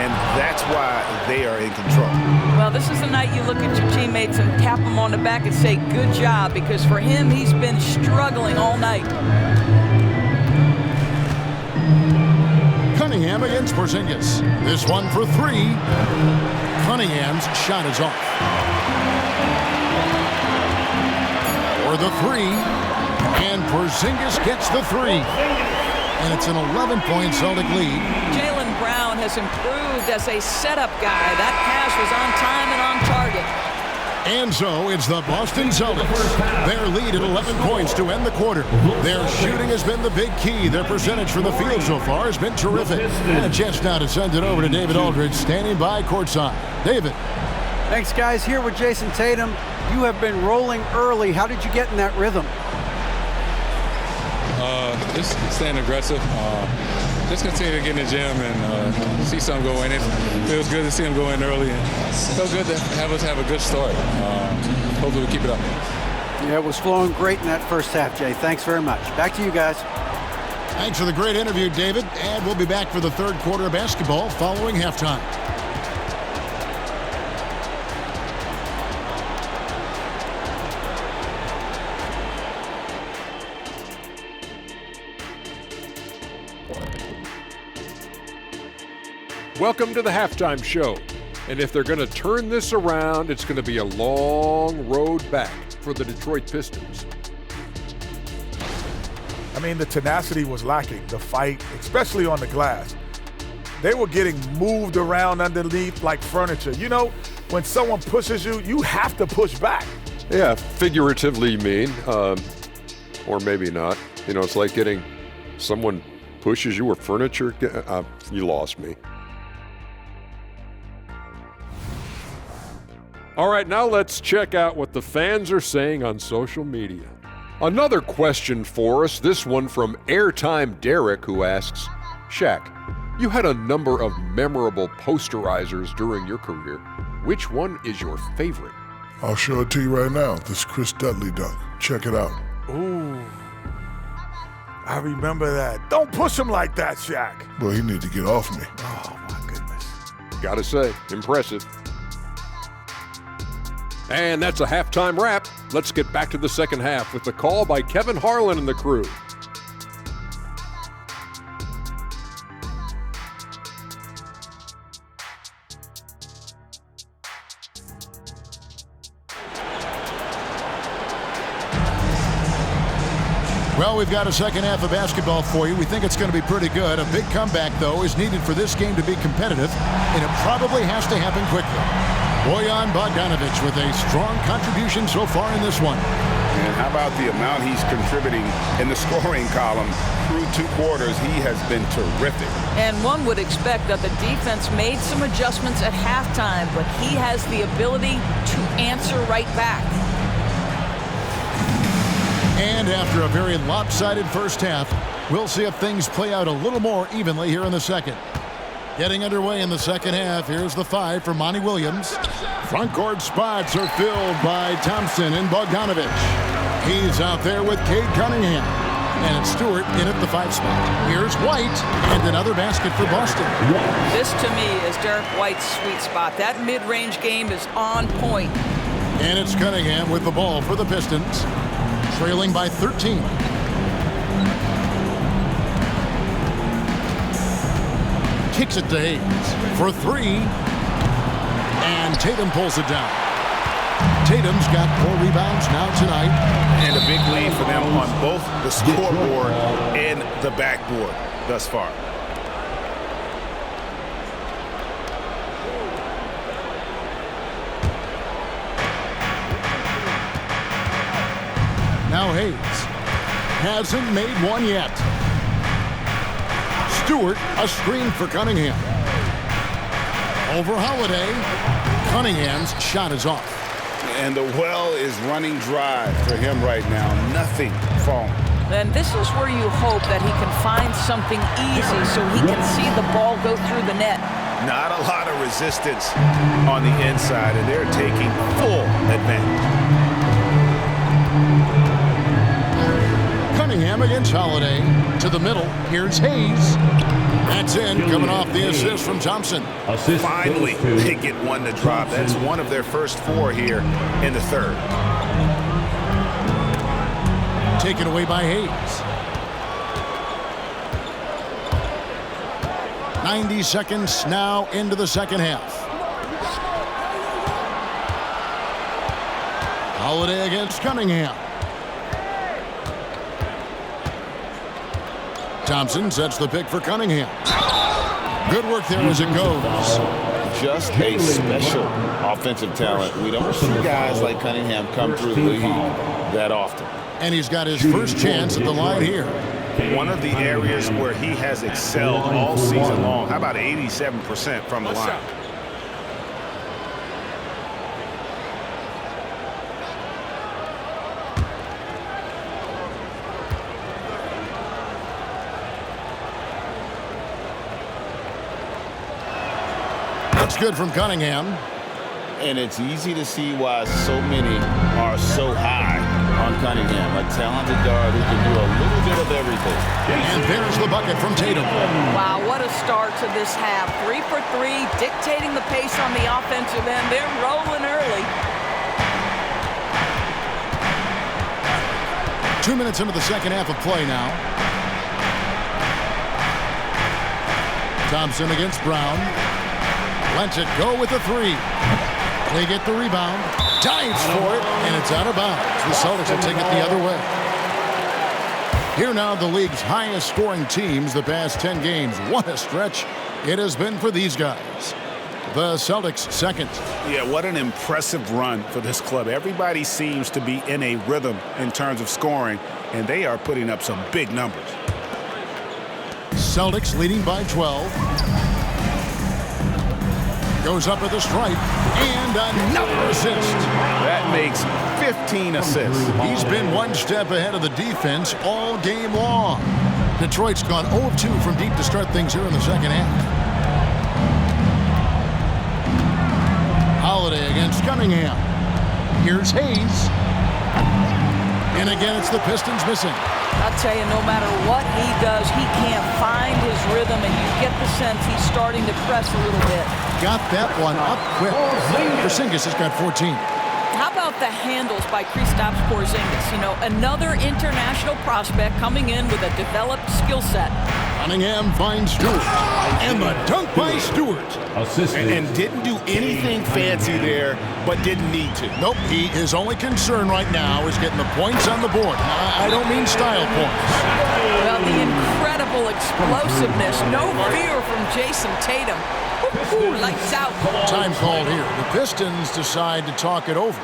and that's why they are in control. Well, this is the night you look at your teammates and tap them on the back and say, good job, because for him, he's been struggling all night. Cunningham against Porzingis. This one for three. Cunningham's shot is off. For the three. And Porzingis gets the three. And it's an 11-point Celtic lead. Jaylen Brown has improved as a setup guy. That pass was on time and on target. And so it's the Boston Celtics. Their lead at 11 points to end the quarter. Their shooting has been the big key. Their percentage from the field so far has been terrific. And a chance now to send it over to David Aldridge, standing by courtside. David. Thanks, guys. Here with Jayson Tatum. You have been rolling early. How did you get in that rhythm? Just staying aggressive. Just continue to get in the gym and see something go in. It feels good to see him go in early. And it feels good to have us have a good start. Hopefully we keep it up. Yeah, it was flowing great in that first half, Jay. Thanks very much. Back to you guys. Thanks for the great interview, David. And we'll be back for the third quarter of basketball following halftime. Welcome to the halftime show. And if they're going to turn this around, it's going to be a long road back for the Detroit Pistons. I mean, the tenacity was lacking, the fight, especially on the glass. They were getting moved around underneath like furniture. You know, when someone pushes you, you have to push back. Yeah, figuratively mean, or maybe not. You know, it's like getting someone pushes you or furniture. You lost me. All right, now let's check out what the fans are saying on social media. Another question for us, this one from Airtime Derek, who asks, Shaq, you had a number of memorable posterizers during your career. Which one is your favorite? I'll show it to you right now. This Chris Dudley dunk. Check it out. Ooh, I remember that. Don't push him like that, Shaq. Well, he needs to get off me. Oh, my goodness. Gotta say, impressive. And that's a halftime wrap. Let's get back to the second half with the call by Kevin Harlan and the crew. Well, we've got a second half of basketball for you. We think it's going to be pretty good. A big comeback, though, is needed for this game to be competitive, and it probably has to happen quickly. Bojan Bogdanovic with a strong contribution so far in this one. And how about the amount he's contributing in the scoring column through two quarters? He has been terrific. And one would expect that the defense made some adjustments at halftime, but he has the ability to answer right back. And after a very lopsided first half, we'll see if things play out a little more evenly here in the second. Getting underway in the second half, here's the five for Monty Williams. Front court spots are filled by Thompson and Bogdanovic. He's out there with Cade Cunningham. And it's Stewart in at the 5 spot. Here's White, and another basket for Boston. This, to me, is Derek White's sweet spot. That mid-range game is on point. And it's Cunningham with the ball for the Pistons, trailing by 13. Kicks it to Hayes for three, and Tatum pulls it down. Tatum's got 4 rebounds now tonight. And a big lead for them on both the scoreboard and the backboard thus far. Now Hayes hasn't made one yet. Stewart, a screen for Cunningham. Over Holiday. Cunningham's shot is off. And the well is running dry for him right now. Nothing falling. And this is where you hope that he can find something easy so he can see the ball go through the net. Not a lot of resistance on the inside, and they're taking full advantage. Cunningham against Holiday. To the middle. Here's Hayes. That's in, coming off the assist from Thompson. Finally, they get one to drop. That's one of their first 4 here in the third. Taken away by Hayes. 90 seconds now into the second half. Holiday against Cunningham. Thompson sets the pick for Cunningham. Good work there as it goes. Just a special offensive talent. We don't see guys like Cunningham come through the league that often. And he's got his first chance at the line here. One of the areas where he has excelled all season long. How about 87% from the line? That's good from Cunningham. And it's easy to see why so many are so high on Cunningham. A talented guard who can do a little bit of everything. And there's the bucket from Tatum. Wow, what a start to this half. 3 for 3, dictating the pace on the offensive end. They're rolling early. 2 minutes into the second half of play now. Thompson against Brown. Lets it go with the 3. They get the rebound. Dives for it, and it's out of bounds. The Celtics will take it the other way. Here now, the league's highest scoring teams the past 10 games. What a stretch it has been for these guys. The Celtics second. Yeah, what an impressive run for this club. Everybody seems to be in a rhythm in terms of scoring, and they are putting up some big numbers. Celtics leading by 12. Goes up at the stripe, and another assist. That makes 15 assists. He's been one step ahead of the defense all game long. Detroit's gone 0 of 2 from deep to start things here in the second half. Holiday against Cunningham. Here's Hayes. And again, it's the Pistons missing. I'll tell you, no matter what he does, he can't find his rhythm, and you get the sense he's starting to press a little bit. Got that one up quick. Porzingis has got 14. How about the handles by Kristaps Porzingis? You know, another international prospect coming in with a developed skill set. Cunningham finds Stewart. And the dunk by Stewart. And didn't do anything fancy there, but didn't need to. Nope, his only concern right now is getting the points on the board. I don't mean style points. Well, the incredible explosiveness, no fear from Jayson Tatum. Ooh, lights out. Time called here. The Pistons decide to talk it over.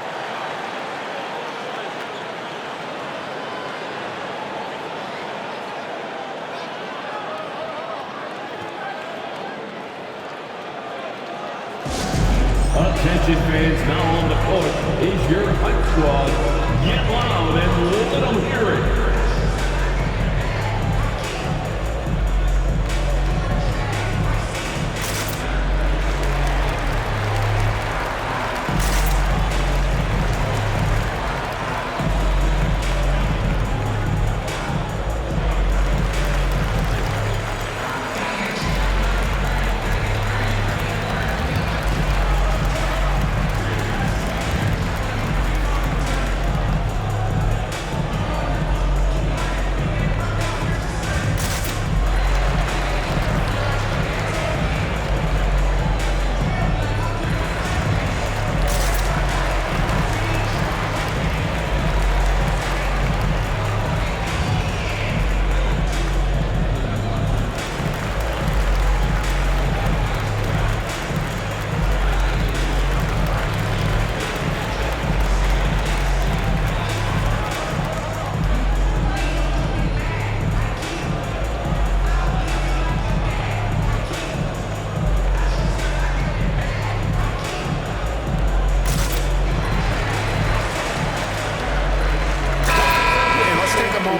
Attention fans, now on the court is your hype squad. Get loud and let them hear it.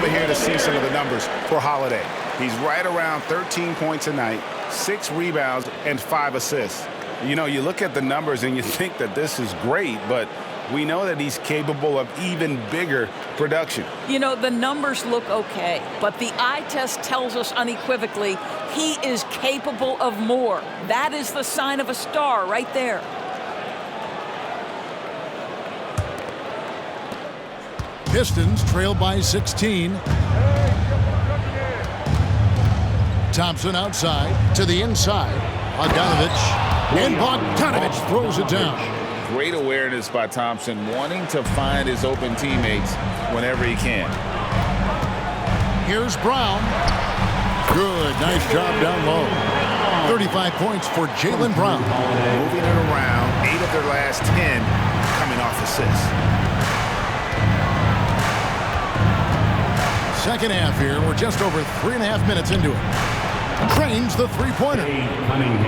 Here to see some of the numbers for Holiday. He's right around 13 points a night, 6 rebounds, and 5 assists. You know, you look at the numbers and you think that this is great, but we know that he's capable of even bigger production. You know, the numbers look okay, but the eye test tells us unequivocally he is capable of more. That is the sign of a star right there. Pistons trail by 16. Thompson outside to the inside. Bogdanovic. And Bogdanovic throws it down. Great awareness by Thompson, wanting to find his open teammates whenever he can. Here's Brown. Good. Nice job down low. 35 points for Jaylen Brown. Moving it around. 8 of their last 10 coming off assists. Second half here. We're just over 3.5 minutes into it. Trains the three-pointer.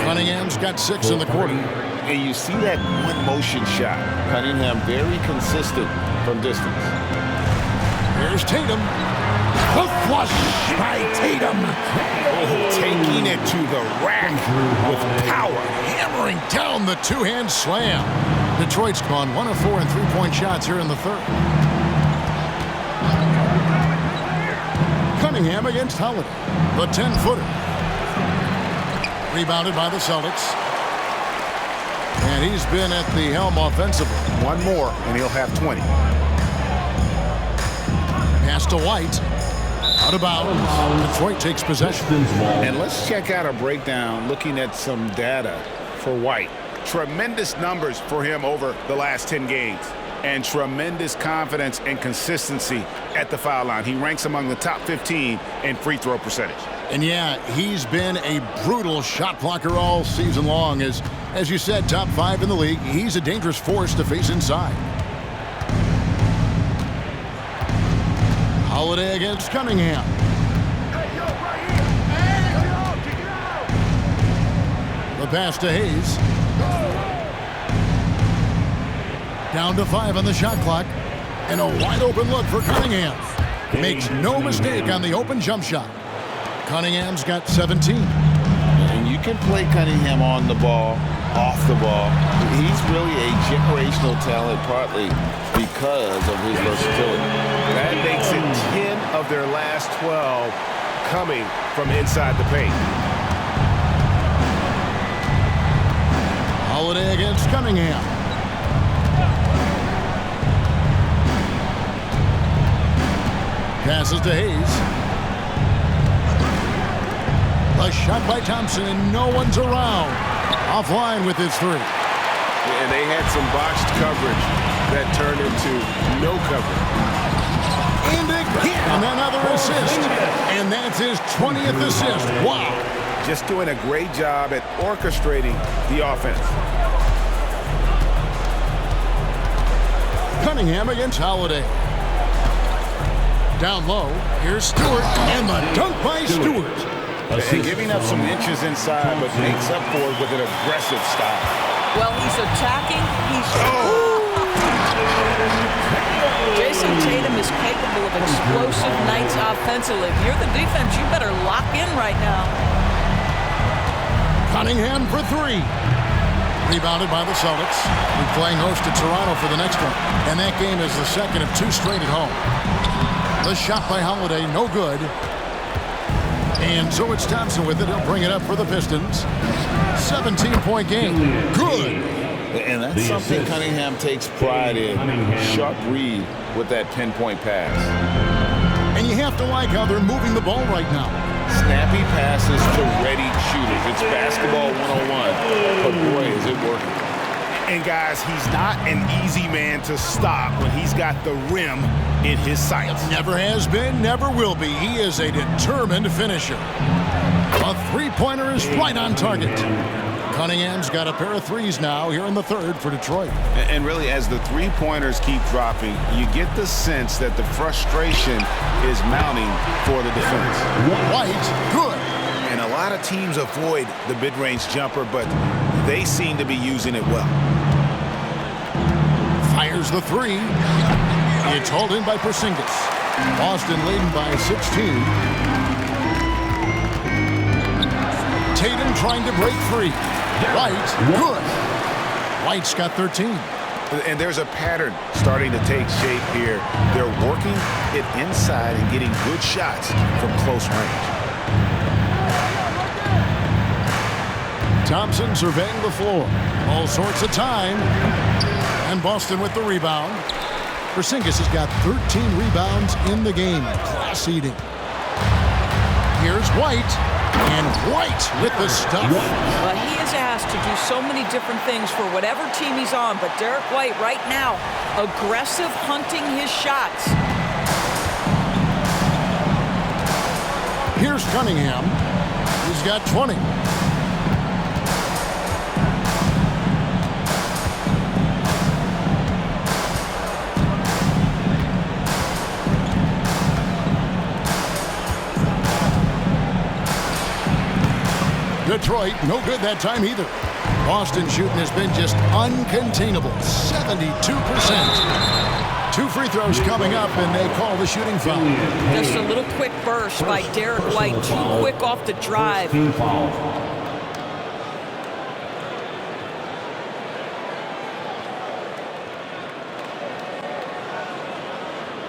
Cunningham's got 6 in the quarter. And you see that one motion shot. Cunningham very consistent from distance. Here's Tatum. The flush by Tatum. Oh, taking it to the rack with power. Hammering down the two-hand slam. Detroit's gone 1 of 4 in three-point shots here in the third. Cunningham against Holiday. The 10-footer. Rebounded by the Celtics. And he's been at the helm offensively. One more, and he'll have 20. Pass to White. Out of bounds. Detroit takes possession. And let's check out a breakdown looking at some data for White. Tremendous numbers for him over the last 10 games. And tremendous confidence and consistency at the foul line. He ranks among the top 15 in free throw percentage. And yeah, he's been a brutal shot blocker all season long. As you said, top 5 in the league. He's a dangerous force to face inside. Holiday against Cunningham. The pass to Hayes. Down to 5 on the shot clock. And a wide open look for Cunningham. Makes no mistake on the open jump shot. Cunningham's got 17. And you can play Cunningham on the ball, off the ball. He's really a generational talent, partly because of his versatility. That makes it 10 of their last 12 coming from inside the paint. Holiday against Cunningham. Passes to Hayes. A shot by Thompson, and no one's around. Offline with his 3. And they had some botched coverage that turned into no coverage. And again, another assist. And that's his 20th assist. Wow. Just doing a great job at orchestrating the offense. Cunningham against Holiday. Down low, here's Stewart, and the dunk by Stewart. And giving up some inches inside, but makes up for it with an aggressive style. Well, he's attacking. Jayson Tatum is capable of explosive nights offensively. If you're the defense, you better lock in right now. Cunningham for 3. Rebounded by the Celtics. We're playing host to Toronto for the next one. And that game is the second of 2 straight at home. The shot by Holiday, no good. And so it's Thompson with it. He'll bring it up for the Pistons. 17-point game. Good. And that's something Cunningham takes pride in. Sharp read with that pinpoint pass. And you have to like how they're moving the ball right now. Snappy passes to ready shooters. It's basketball 101. But boy, is it working. And guys, he's not an easy man to stop when he's got the rim in his sights. Never has been, never will be. He is a determined finisher. A three-pointer is right on target. Cunningham's got a pair of 3s now here in the third for Detroit. And really, as the three-pointers keep dropping, you get the sense that the frustration is mounting for the defense. White, good. And a lot of teams avoid the mid-range jumper, but they seem to be using it well. Fires the 3. It's hauled in by Porzingis. Boston leading by 16. Tatum trying to break free. White, good. White's got 13. And there's a pattern starting to take shape here. They're working it inside and getting good shots from close range. Thompson surveying the floor. All sorts of time. And Boston with the rebound. Porzingis has got 13 rebounds in the game. Class eating. Here's White. And White with the stuff. Well, he is asked to do so many different things for whatever team he's on, but Derek White right now, aggressive hunting his shots. Here's Cunningham. He's got 20. Detroit, no good that time either. Boston shooting has been just uncontainable, 72%. 2 free throws coming up, and they call the shooting foul. Just a little quick burst by Derek White, too quick off the drive.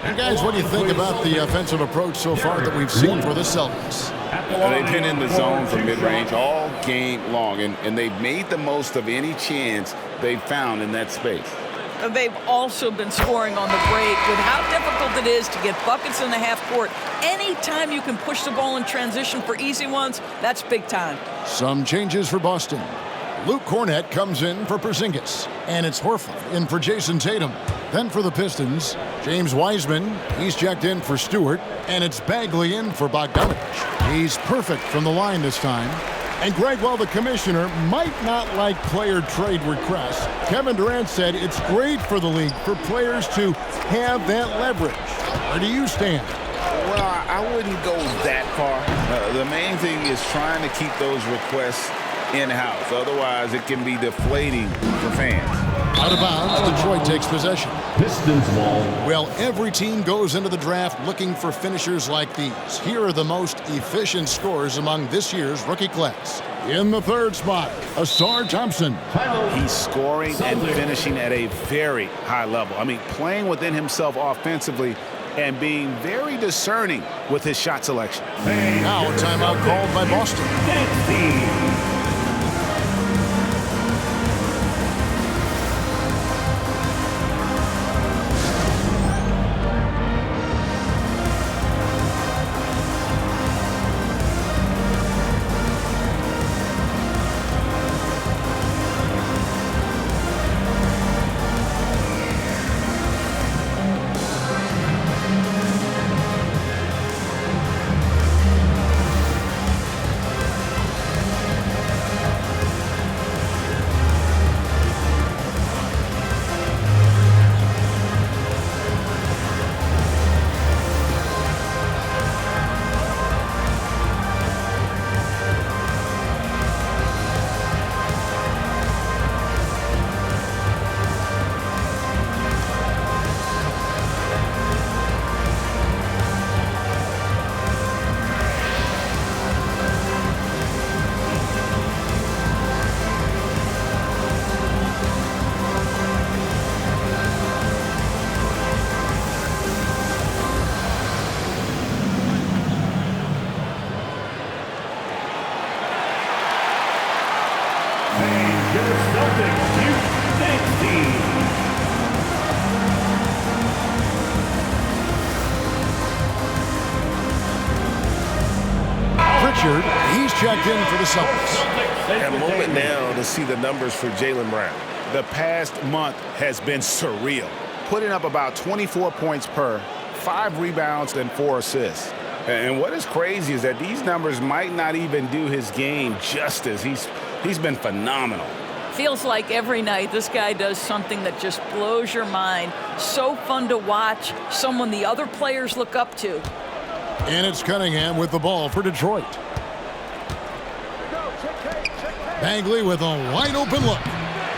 And guys, what do you think about the offensive approach so far that we've seen for the Celtics? They've been in the zone for mid-range all game long, and they've made the most of any chance they've found in that space. They've also been scoring on the break with how difficult it is to get buckets in the half court. Anytime you can push the ball in transition for easy ones, that's big time. Some changes for Boston. Luke Cornett comes in for Porzingis, and it's Horford in for Jayson Tatum. Then for the Pistons, James Wiseman, he's checked in for Stewart, and it's Bagley in for Bogdanovic. He's perfect from the line this time. And Greg, while the commissioner might not like player trade requests, Kevin Durant said it's great for the league for players to have that leverage. Where do you stand? Well, I wouldn't go that far. The main thing is trying to keep those requests in-house. Otherwise, it can be deflating for fans. Out of bounds, Detroit takes possession. Pistons ball. Well, every team goes into the draft looking for finishers like these. Here are the most efficient scorers among this year's rookie class. In the third spot, Asar Thompson. He's scoring and finishing at a very high level. I mean, playing within himself offensively and being very discerning with his shot selection. Now a timeout called by Boston. He's checked in for the Celtics. A moment now to see the numbers for Jaylen Brown. The past month has been surreal, putting up about 24 points per, 5 rebounds, and 4 assists. And what is crazy is that these numbers might not even do his game justice. He's been phenomenal. Feels like every night this guy does something that just blows your mind. So fun to watch, someone the other players look up to. And it's Cunningham with the ball for Detroit. Bagley with a wide open look.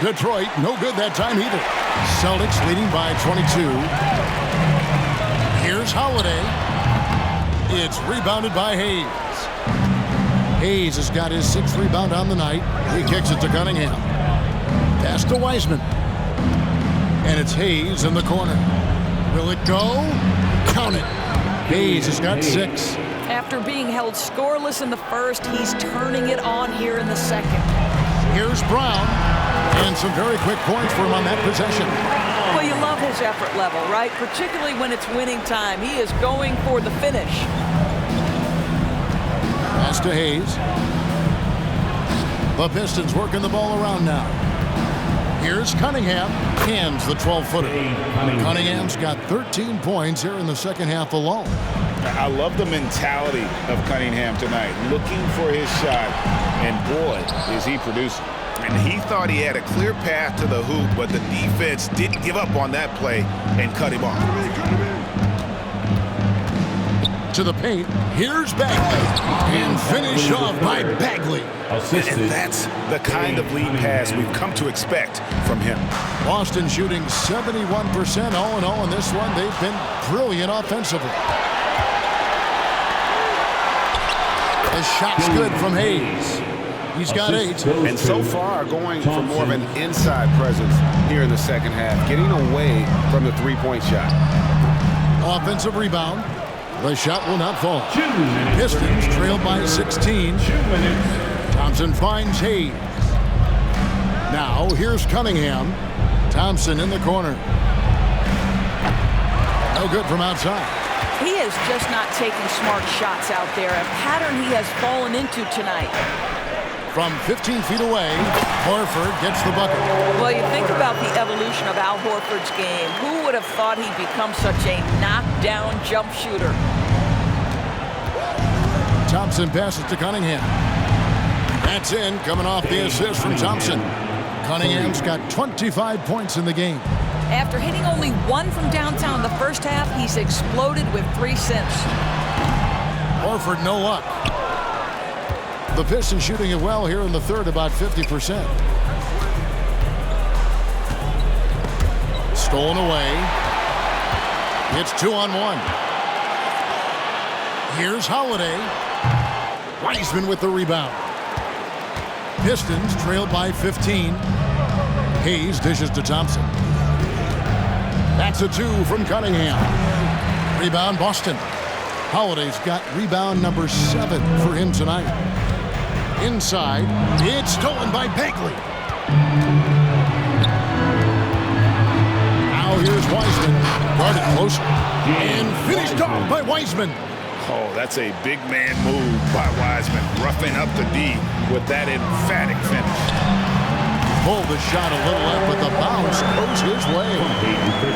Detroit, no good that time either. Celtics leading by 22. Here's Holiday. It's rebounded by Hayes. Hayes has got his 6th rebound on the night. He kicks it to Cunningham. Pass to Wiseman. And it's Hayes in the corner. Will it go? Count it. Hayes has got 6. After being held scoreless in the first, he's turning it on here in the second. Here's Brown, and some very quick points for him on that possession. Well, you love his effort level, right? Particularly when it's winning time. He is going for the finish. Pass to Hayes. The Pistons working the ball around now. Here's Cunningham. Hands the 12-footer. Cunningham's got 13 points here in the second half alone. I love the mentality of Cunningham tonight, looking for his shot, and boy, is he producing. And he thought he had a clear path to the hoop, but the defense didn't give up on that play and cut him off. To the paint, here's Bagley. And finish off by Bagley. And that's the kind of lead pass we've come to expect from him. Boston shooting 71% all in all in this one. They've been brilliant offensively. The shot's good from Hayes. He's got 8. And so far going for more of an inside presence here in the second half, getting away from the three-point shot. Offensive rebound. The shot will not fall. Pistons trail by 16. Thompson finds Hayes. Now here's Cunningham. Thompson in the corner. No good from outside. He is just not taking smart shots out there, a pattern he has fallen into tonight. From 15 feet away, Horford gets the bucket. Well, you think about the evolution of Al Horford's game. Who would have thought he'd become such a knockdown jump shooter? Thompson passes to Cunningham. That's in, coming off the assist from Thompson. Cunningham's got 25 points in the game. After hitting only 1 from downtown in the first half, he's exploded with 3 since. Horford, no luck. The Pistons shooting it well here in the third, about 50%. Stolen away. It's 2-on-1. Here's Holiday. Wiseman with the rebound. Pistons trail by 15. Hayes dishes to Thompson. That's a 2 from Cunningham. Rebound Boston. Holiday's got rebound number 7 for him tonight. Inside, it's stolen by Bagley. Now here's Wiseman, guarded closer, and finished off by Wiseman. Oh, that's a big man move by Wiseman, roughing up the D with that emphatic finish. Pulled the shot a little left, but the bounce goes his way.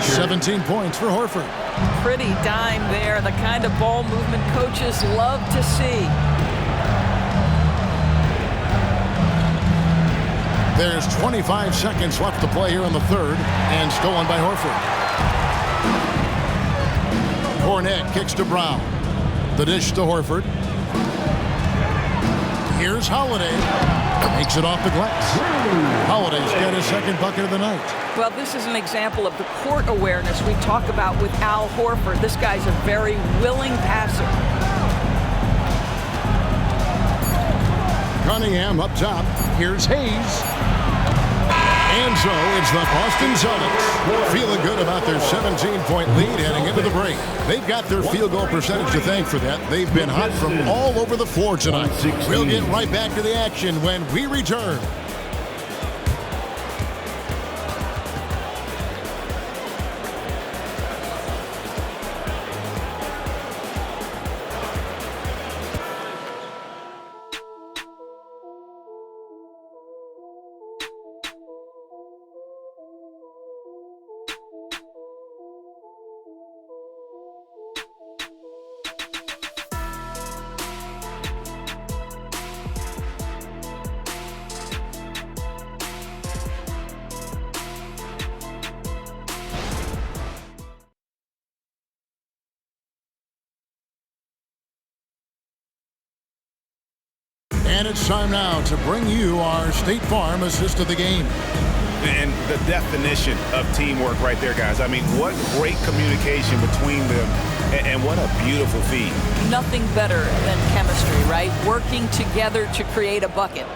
17 points for Horford. Pretty dime there, the kind of ball movement coaches love to see. There's 25 seconds left to play here in the third, and stolen by Horford. Cornette kicks to Brown. The dish to Horford. Here's Holiday. Makes it off the glass. Holiday's got his second bucket of the night. Well, this is an example of the court awareness we talk about with Al Horford. This guy's a very willing passer. Cunningham up top. Here's Hayes. And so it's the Boston Celtics feeling good about their 17-point lead heading into the break. They've got their field goal percentage to thank for that. They've been hot from all over the floor tonight. We'll get right back to the action when we return. And it's time now to bring you our State Farm assist of the game. And the definition of teamwork right there, guys. I mean, what great communication between them, and what a beautiful feed. Nothing better than chemistry, right? Working together to create a bucket.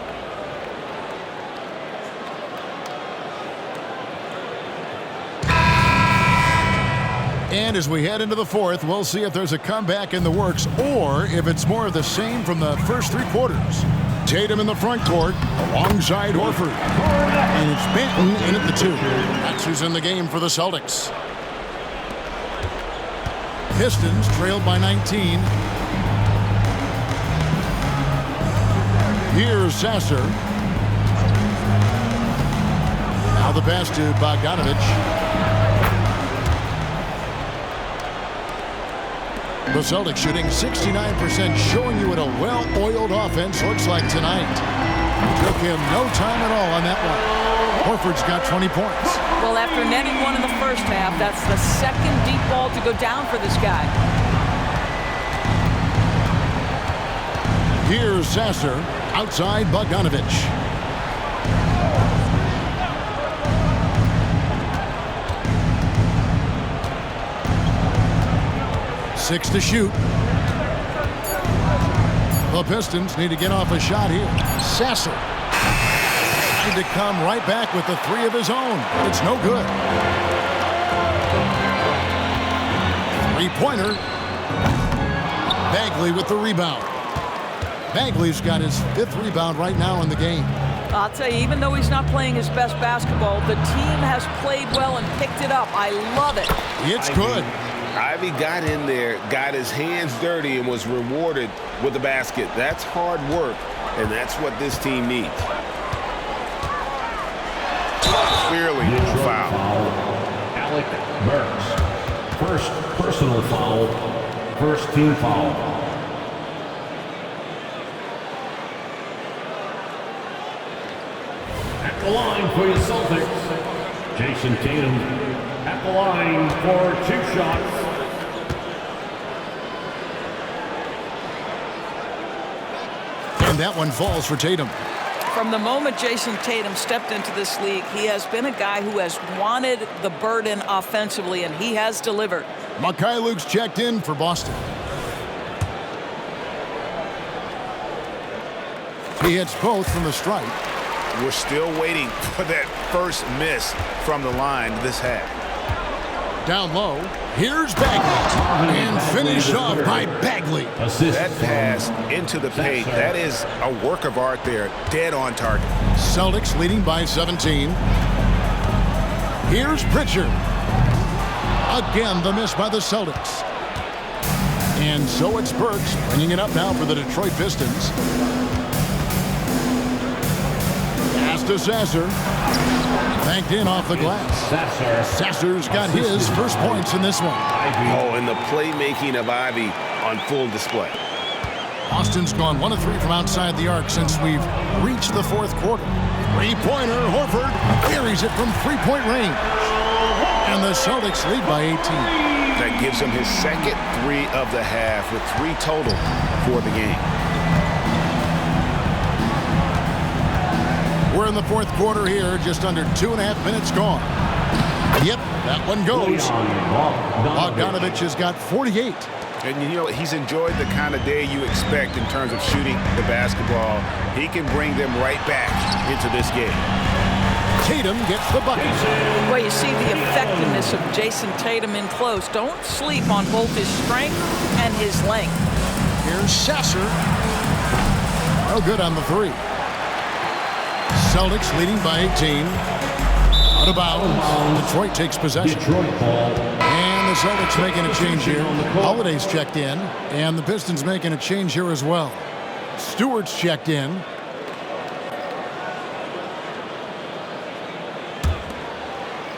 And as we head into the fourth, we'll see if there's a comeback in the works or if it's more of the same from the first 3 quarters. Tatum in the front court alongside Horford. And it's Banton in at the 2. That's who's in the game for the Celtics. Pistons trailed by 19. Here's Sasser. Now the pass to Bogdanovic. The Celtics shooting 69%, showing you what a well-oiled offense looks like tonight. Took him no time at all on that one. Horford's got 20 points. Well, after netting one in the first half, that's the second deep ball to go down for this guy. Here's Sasser, outside Bogdanovic. Six to shoot. The Pistons need to get off a shot here. Sasser trying to come right back with the three of his own. It's no good. Three-pointer. Bagley with the rebound. Bagley's got his 5th rebound right now in the game. I'll tell you, even though he's not playing his best basketball, the team has played well and picked it up. I love it. It's good. Ivy got in there, got his hands dirty, and was rewarded with the basket. That's hard work, and that's what this team needs. Clearly a foul. Alec Burks. First personal foul. First team foul. At the line for your Celtics, Jayson Tatum. At the line for 2 shots. And that one falls for Tatum. From the moment Jayson Tatum stepped into this league, he has been a guy who has wanted the burden offensively, and he has delivered. Mikhailuk's checked in for Boston. He hits both from the stripe. We're still waiting for that first miss from the line this half. Down low, here's Bagley, and finished off by Bagley. That pass into the paint, that is a work of art there, dead on target. Celtics leading by 17. Here's Pritchard. Again, the miss by the Celtics. And so it's Burks bringing it up now for the Detroit Pistons. Pass to Sasser. Banked in off the glass. Sasser's got his first points in this one. Oh, and the playmaking of Ivy on full display. Boston's gone 1 of 3 from outside the arc since we've reached the 4th quarter. Three-pointer, Horford carries it from 3-point range. And the Celtics lead by 18. That gives him his second 3 of the half with 3 total for the game. We're in the 4th quarter here, just under 2.5 minutes gone. Yep, that one goes. Bogdanovic has got 48. And you know, he's enjoyed the kind of day you expect in terms of shooting the basketball. He can bring them right back into this game. Tatum gets the bucket. Well, you see the effectiveness of Jayson Tatum in close. Don't sleep on both his strength and his length. Here's Sasser. No good on the 3. Celtics leading by 18. Out of bounds. Detroit takes possession. And the Celtics making a change here. Holiday's checked in. And the Pistons making a change here as well. Stewart's checked in.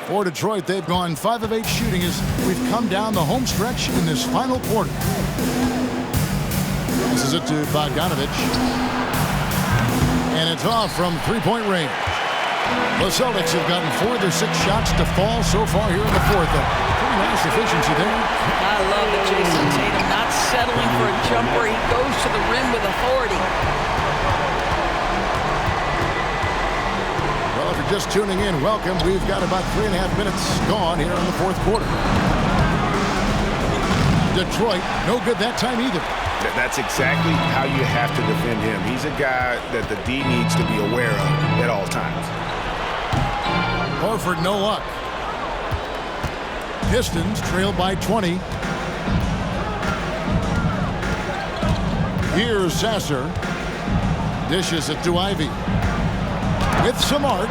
For Detroit, they've gone 5 of 8 shooting as we've come down the home stretch in this final quarter. This is it to Bogdanovic. And it's off from 3-point range. The Celtics have gotten 4 of their 6 shots to fall so far here in the 4th. Pretty nice efficiency there. I love it, Jayson Tatum not settling for a jumper. He goes to the rim with authority. Well, if you're just tuning in, welcome. We've got about 3.5 minutes gone here in the 4th quarter. Detroit, no good that time either. That's exactly how you have to defend him. He's a guy that the D needs to be aware of at all times. Horford, no luck. Pistons trail by 20. Here's Sasser. Dishes it to Ivy. With some arc.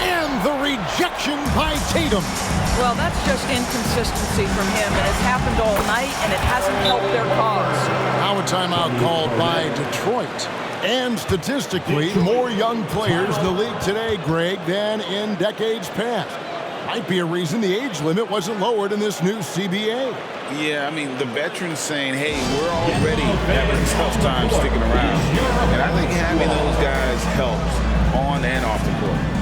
And the rejection by Tatum. Well, that's just inconsistency from him, and it's happened all night, and it hasn't helped their cause. Now a timeout called by Detroit. And statistically, more young players in the league today, Greg, than in decades past. Might be a reason the age limit wasn't lowered in this new CBA. Yeah, I mean, the veterans saying, hey, we're already having a tough time sticking around. And I think having those guys helps on and off the court.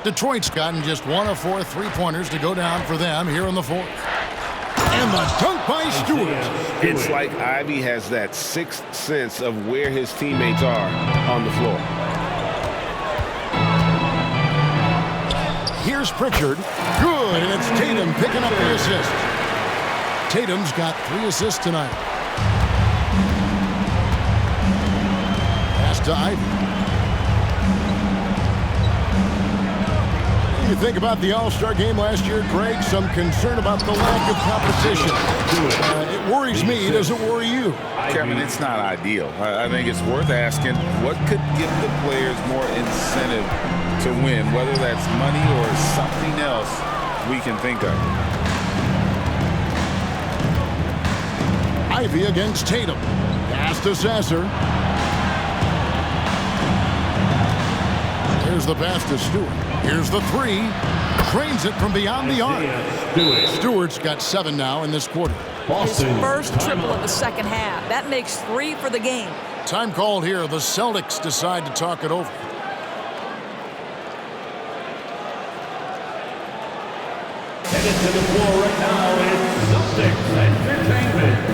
Detroit's gotten just 1 of 4 3-pointers to go down for them here in the fourth. And the dunk by Stewart. It's like Ivy has that sixth sense of where his teammates are on the floor. Here's Pritchard. Good, and it's Tatum picking up the assist. Tatum's got 3 assists tonight. Pass to Ivy. You think about the All-Star game last year, Greg, some concern about the lack of competition. It worries me. Does it worry you? Kevin, it's not ideal. I think it's worth asking what could give the players more incentive to win, whether that's money or something else we can think of. Ivy against Tatum. Pass to Sasser. Here's the pass to Stewart. Here's the 3. Drains it from beyond the arc. Stewart's got 7 now in this quarter. His first triple of the second half. That makes 3 for the game. Time called here. The Celtics decide to talk it over. Headed to the floor right now is Celtics Entertainment.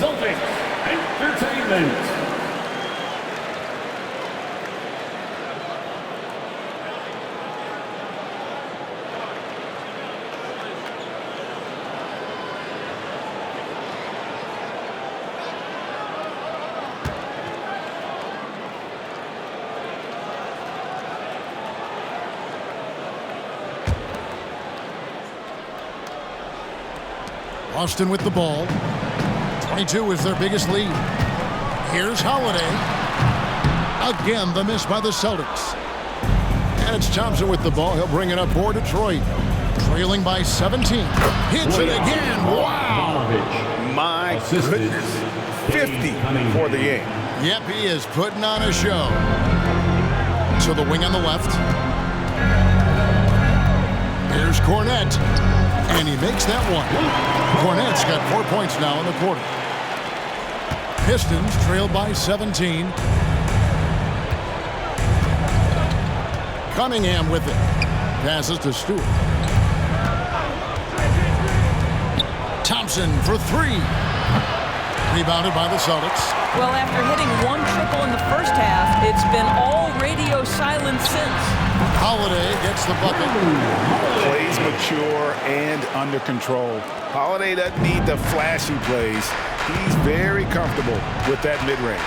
Celtics Entertainment. Boston with the ball. 22 is their biggest lead. Here's Holiday. Again, the miss by the Celtics. And it's Thompson with the ball. He'll bring it up for Detroit. Trailing by 17. Hits it again. Wow. My goodness. 50 for the game. Yep, he is putting on a show. To the wing on the left. Here's Cornette. And he makes that one. Cornette's got 4 points now in the quarter. Pistons trail by 17. Cunningham with it. Passes to Stewart. Thompson for three. Rebounded by the Celtics. Well, after hitting one triple in the first half, it's been all radio silent since. Holiday gets the bucket. Plays mature and under control. Holiday doesn't need the flashy plays. He's very comfortable with that mid-range.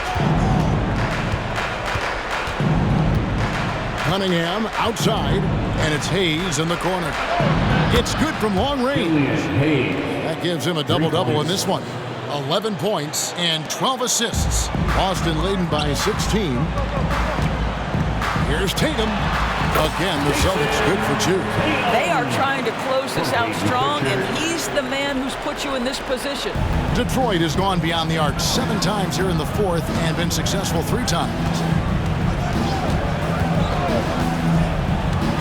Cunningham outside, and it's Hayes in the corner. It's good from long range. That gives him a double-double in this one. 11 points and 12 assists. Boston leading by 16. Here's Tatum. Again, the Celtics good for two. They are trying to close this out strong, and he's the man who's put you in this position. Detroit has gone beyond the arc 7 times here in the fourth and been successful 3 times.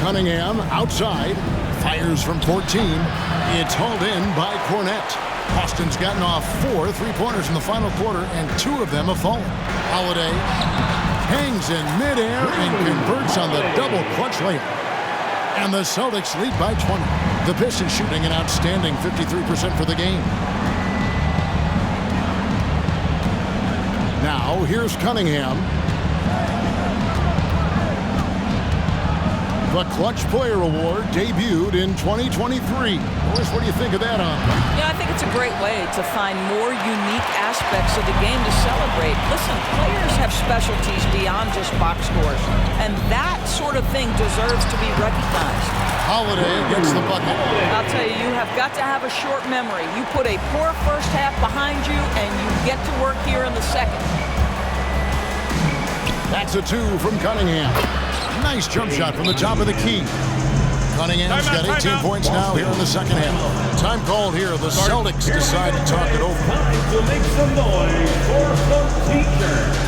Cunningham outside, fires from 14. It's hauled in by Cornette. Boston's gotten off 4 3-pointers in the final quarter, and 2 of them have fallen. Holiday hangs in midair and converts on the double clutch layup. And the Celtics lead by 20. The Pistons shooting an outstanding 53% for the game. Now here's Cunningham. The Clutch Player Award debuted in 2023. Boris, what do you think of that, Yeah, I think it's a great way to find more unique aspects of the game to celebrate. Listen, players have specialties beyond just box scores, and that sort of thing deserves to be recognized. Holiday gets the bucket. I'll tell you, you have got to have a short memory. You put a poor first half behind you, and you get to work here in the second. That's a 2 from Cunningham. Nice jump shot from the top of the key. Cunningham's got 18 points now here in the second half. Time called here. The Celtics decide to talk it over. Time to make some noise for some teachers.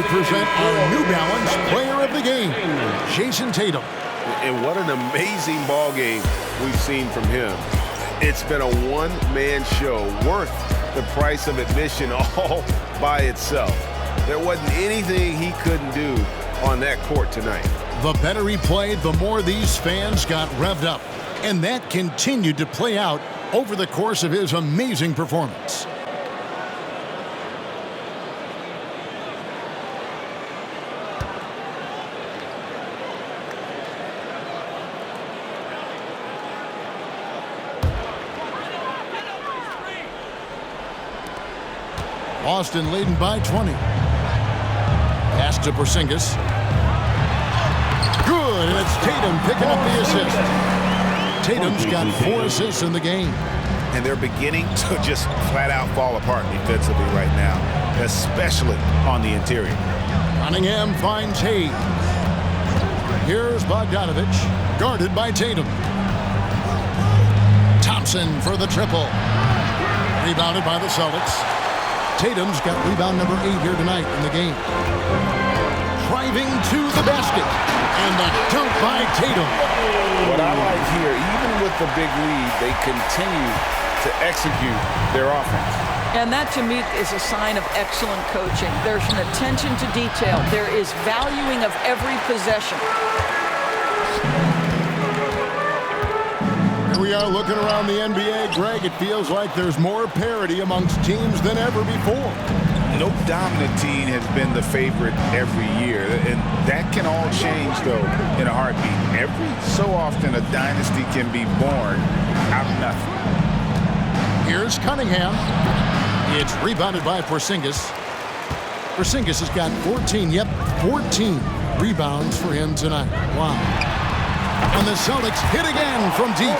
Present our New Balance Player of the Game, Jayson Tatum. And what an amazing ball game we've seen from him. It's been a one-man show worth the price of admission all by itself. There wasn't anything he couldn't do on that court tonight. The better he played, the more these fans got revved up. And that continued to play out over the course of his amazing performance. Boston leading by 20. Pass to Porzingis. Good, and it's Tatum picking up the assist. Tatum's got 4 assists in the game. And they're beginning to just flat out fall apart defensively right now, especially on the interior. Cunningham finds Hayes. Here's Bogdanovic, guarded by Tatum. Thompson for the triple. Rebounded by the Celtics. Tatum's got rebound number 8 here tonight in the game. Driving to the basket. And the dunk by Tatum. What I like here, even with the big lead, they continue to execute their offense. And that, to me, is a sign of excellent coaching. There's an attention to detail. There is valuing of every possession. Here we are looking around the NBA, Greg. It feels like there's more parity amongst teams than ever before. No dominant team has been the favorite every year, and that can all change, though, in a heartbeat. Every so often, a dynasty can be born out of nothing. Here's Cunningham. It's rebounded by Porzingis. Porzingis has got 14 rebounds for him tonight. Wow. And the Celtics hit again from deep.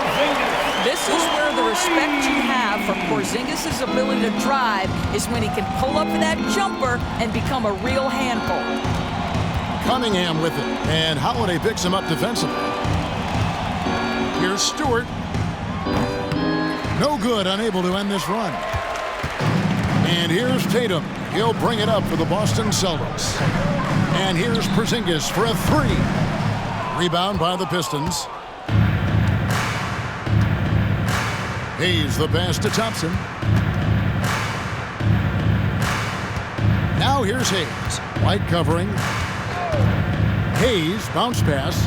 This is where the respect you have for Porzingis' ability to drive is when he can pull up for that jumper and become a real handful. Cunningham with it, and Holiday picks him up defensively. Here's Stewart. No good, unable to end this run. And here's Tatum. He'll bring it up for the Boston Celtics. And here's Porzingis for a 3. Rebound by the Pistons. Hayes the pass to Thompson. Now here's Hayes. White covering. Hayes, bounce pass.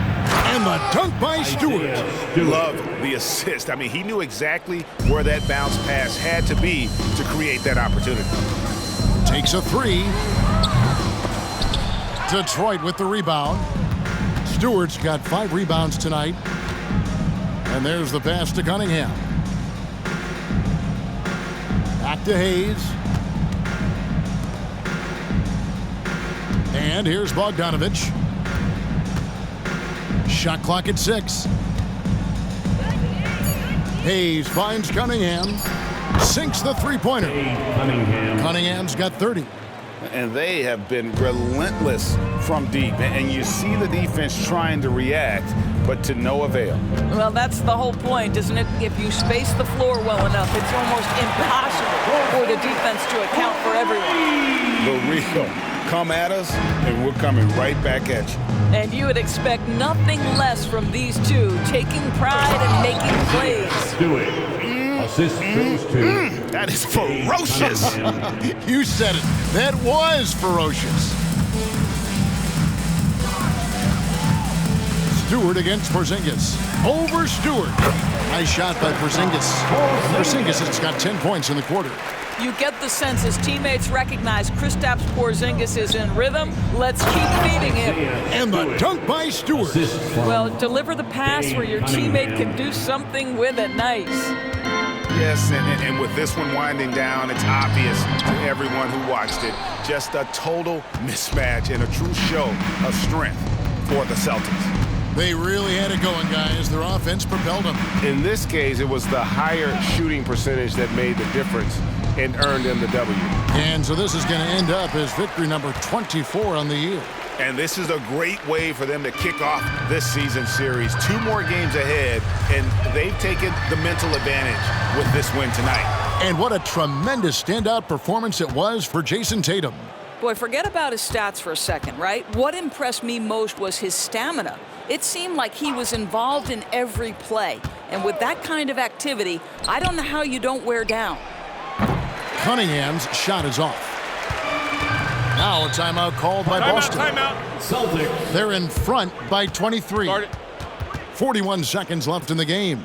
And the dunk by Stewart. Love the assist. I mean, he knew exactly where that bounce pass had to be to create that opportunity. Takes a 3. Detroit with the rebound. Stewart's got 5 rebounds tonight. And there's the pass to Cunningham. Back to Hayes. And here's Bogdanovic. Shot clock at 6. Hayes finds Cunningham. Sinks the three-pointer. Cunningham's got 30. And they have been relentless from deep. And you see the defense trying to react, but to no avail. Well, that's the whole point, isn't it? If you space the floor well enough, it's almost impossible for the defense to account for everyone. The real come at us, and we're coming right back at you. And you would expect nothing less from these two, taking pride and making plays. Do it. Assist goes to. That is ferocious. You said it. That was ferocious. Stewart against Porzingis. Over Stewart. Nice shot by Porzingis. Porzingis has got 10 points in the quarter. You get the sense his teammates recognize Kristaps Porzingis is in rhythm. Let's keep feeding him. And the dunk by Stewart. Well, deliver the pass where your teammate can do something with it. Nice. Yes, and with this one winding down, it's obvious to everyone who watched it. Just a total mismatch and a true show of strength for the Celtics. They really had it going, guys. Their offense propelled them. In this case, it was the higher shooting percentage that made the difference and earned them the W. And so this is going to end up as victory number 24 on the year. And this is a great way for them to kick off this season series. 2 more games ahead, and they've taken the mental advantage with this win tonight. And what a tremendous standout performance it was for Jayson Tatum. Boy, forget about his stats for a second, right? What impressed me most was his stamina. It seemed like he was involved in every play. And with that kind of activity, I don't know how you don't wear down. Cunningham's shot is off. Now a timeout called by Boston. Timeout. Celtics. They're in front by 23. Start it. 41 seconds left in the game.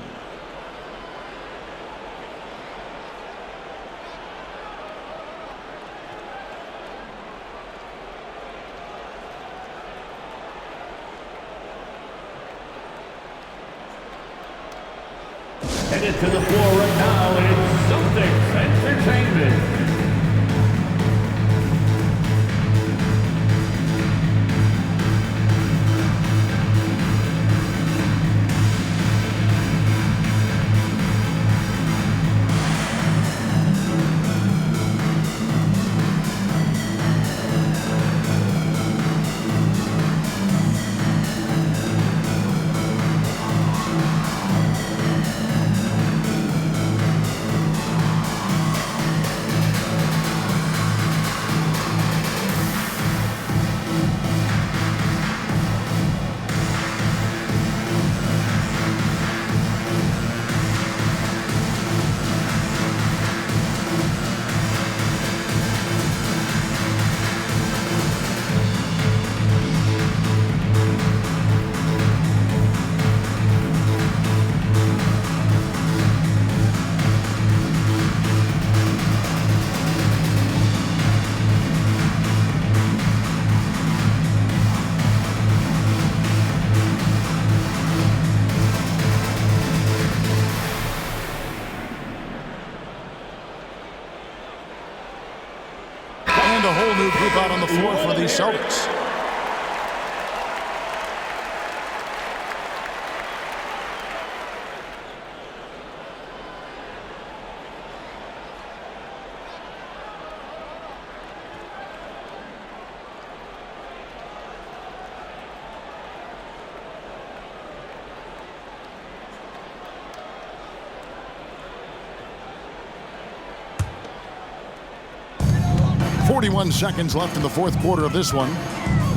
Headed to the floor right now, it's Celtics Entertainment. And a whole new group out on the floor for the Celtics. .41 seconds left in the fourth quarter of this one.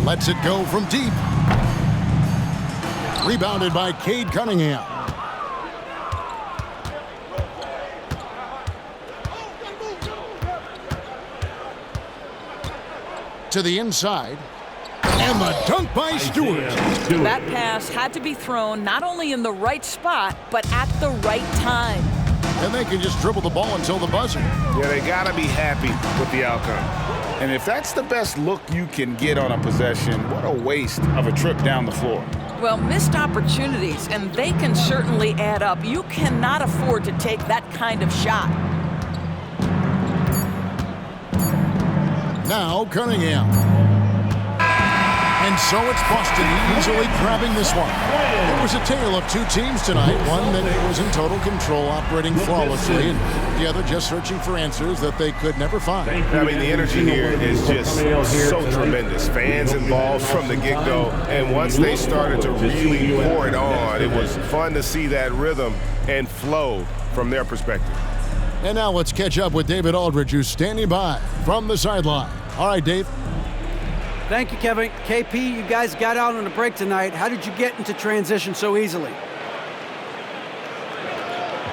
Lets it go from deep. Rebounded by Cade Cunningham. To the inside. And the dunk by Stewart. That pass had to be thrown not only in the right spot, but at the right time. And they can just dribble the ball until the buzzer. Yeah, they got to be happy with the outcome. And if that's the best look you can get on a possession, what a waste of a trip down the floor. Well, missed opportunities, and they can certainly add up. You cannot afford to take that kind of shot. Now Cunningham. And so it's Boston easily grabbing this one. It was a tale of two teams tonight. One that was in total control, operating flawlessly, and the other just searching for answers that they could never find. I mean, the energy here is just so tremendous. Fans involved from the get-go, and once they started to really pour it on, it was fun to see that rhythm and flow from their perspective. And now let's catch up with David Aldridge, who's standing by from the sideline. All right, Dave. Thank you, Kevin. KP, you guys got out on a break tonight. How did you get into transition so easily?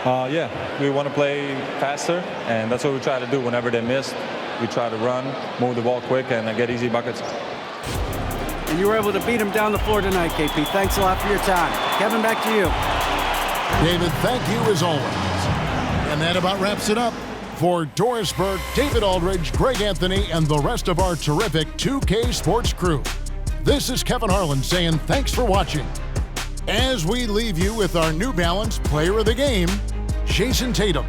Yeah, we want to play faster, and that's what we try to do whenever they miss. We try to run, move the ball quick, and get easy buckets. And you were able to beat them down the floor tonight, KP. Thanks a lot for your time. Kevin, back to you. David, thank you as always. And that about wraps it up. For Doris Burke, David Aldridge, Greg Anthony, and the rest of our terrific 2K Sports crew, this is Kevin Harlan saying thanks for watching. As we leave you with our New Balance Player of the Game, Jayson Tatum.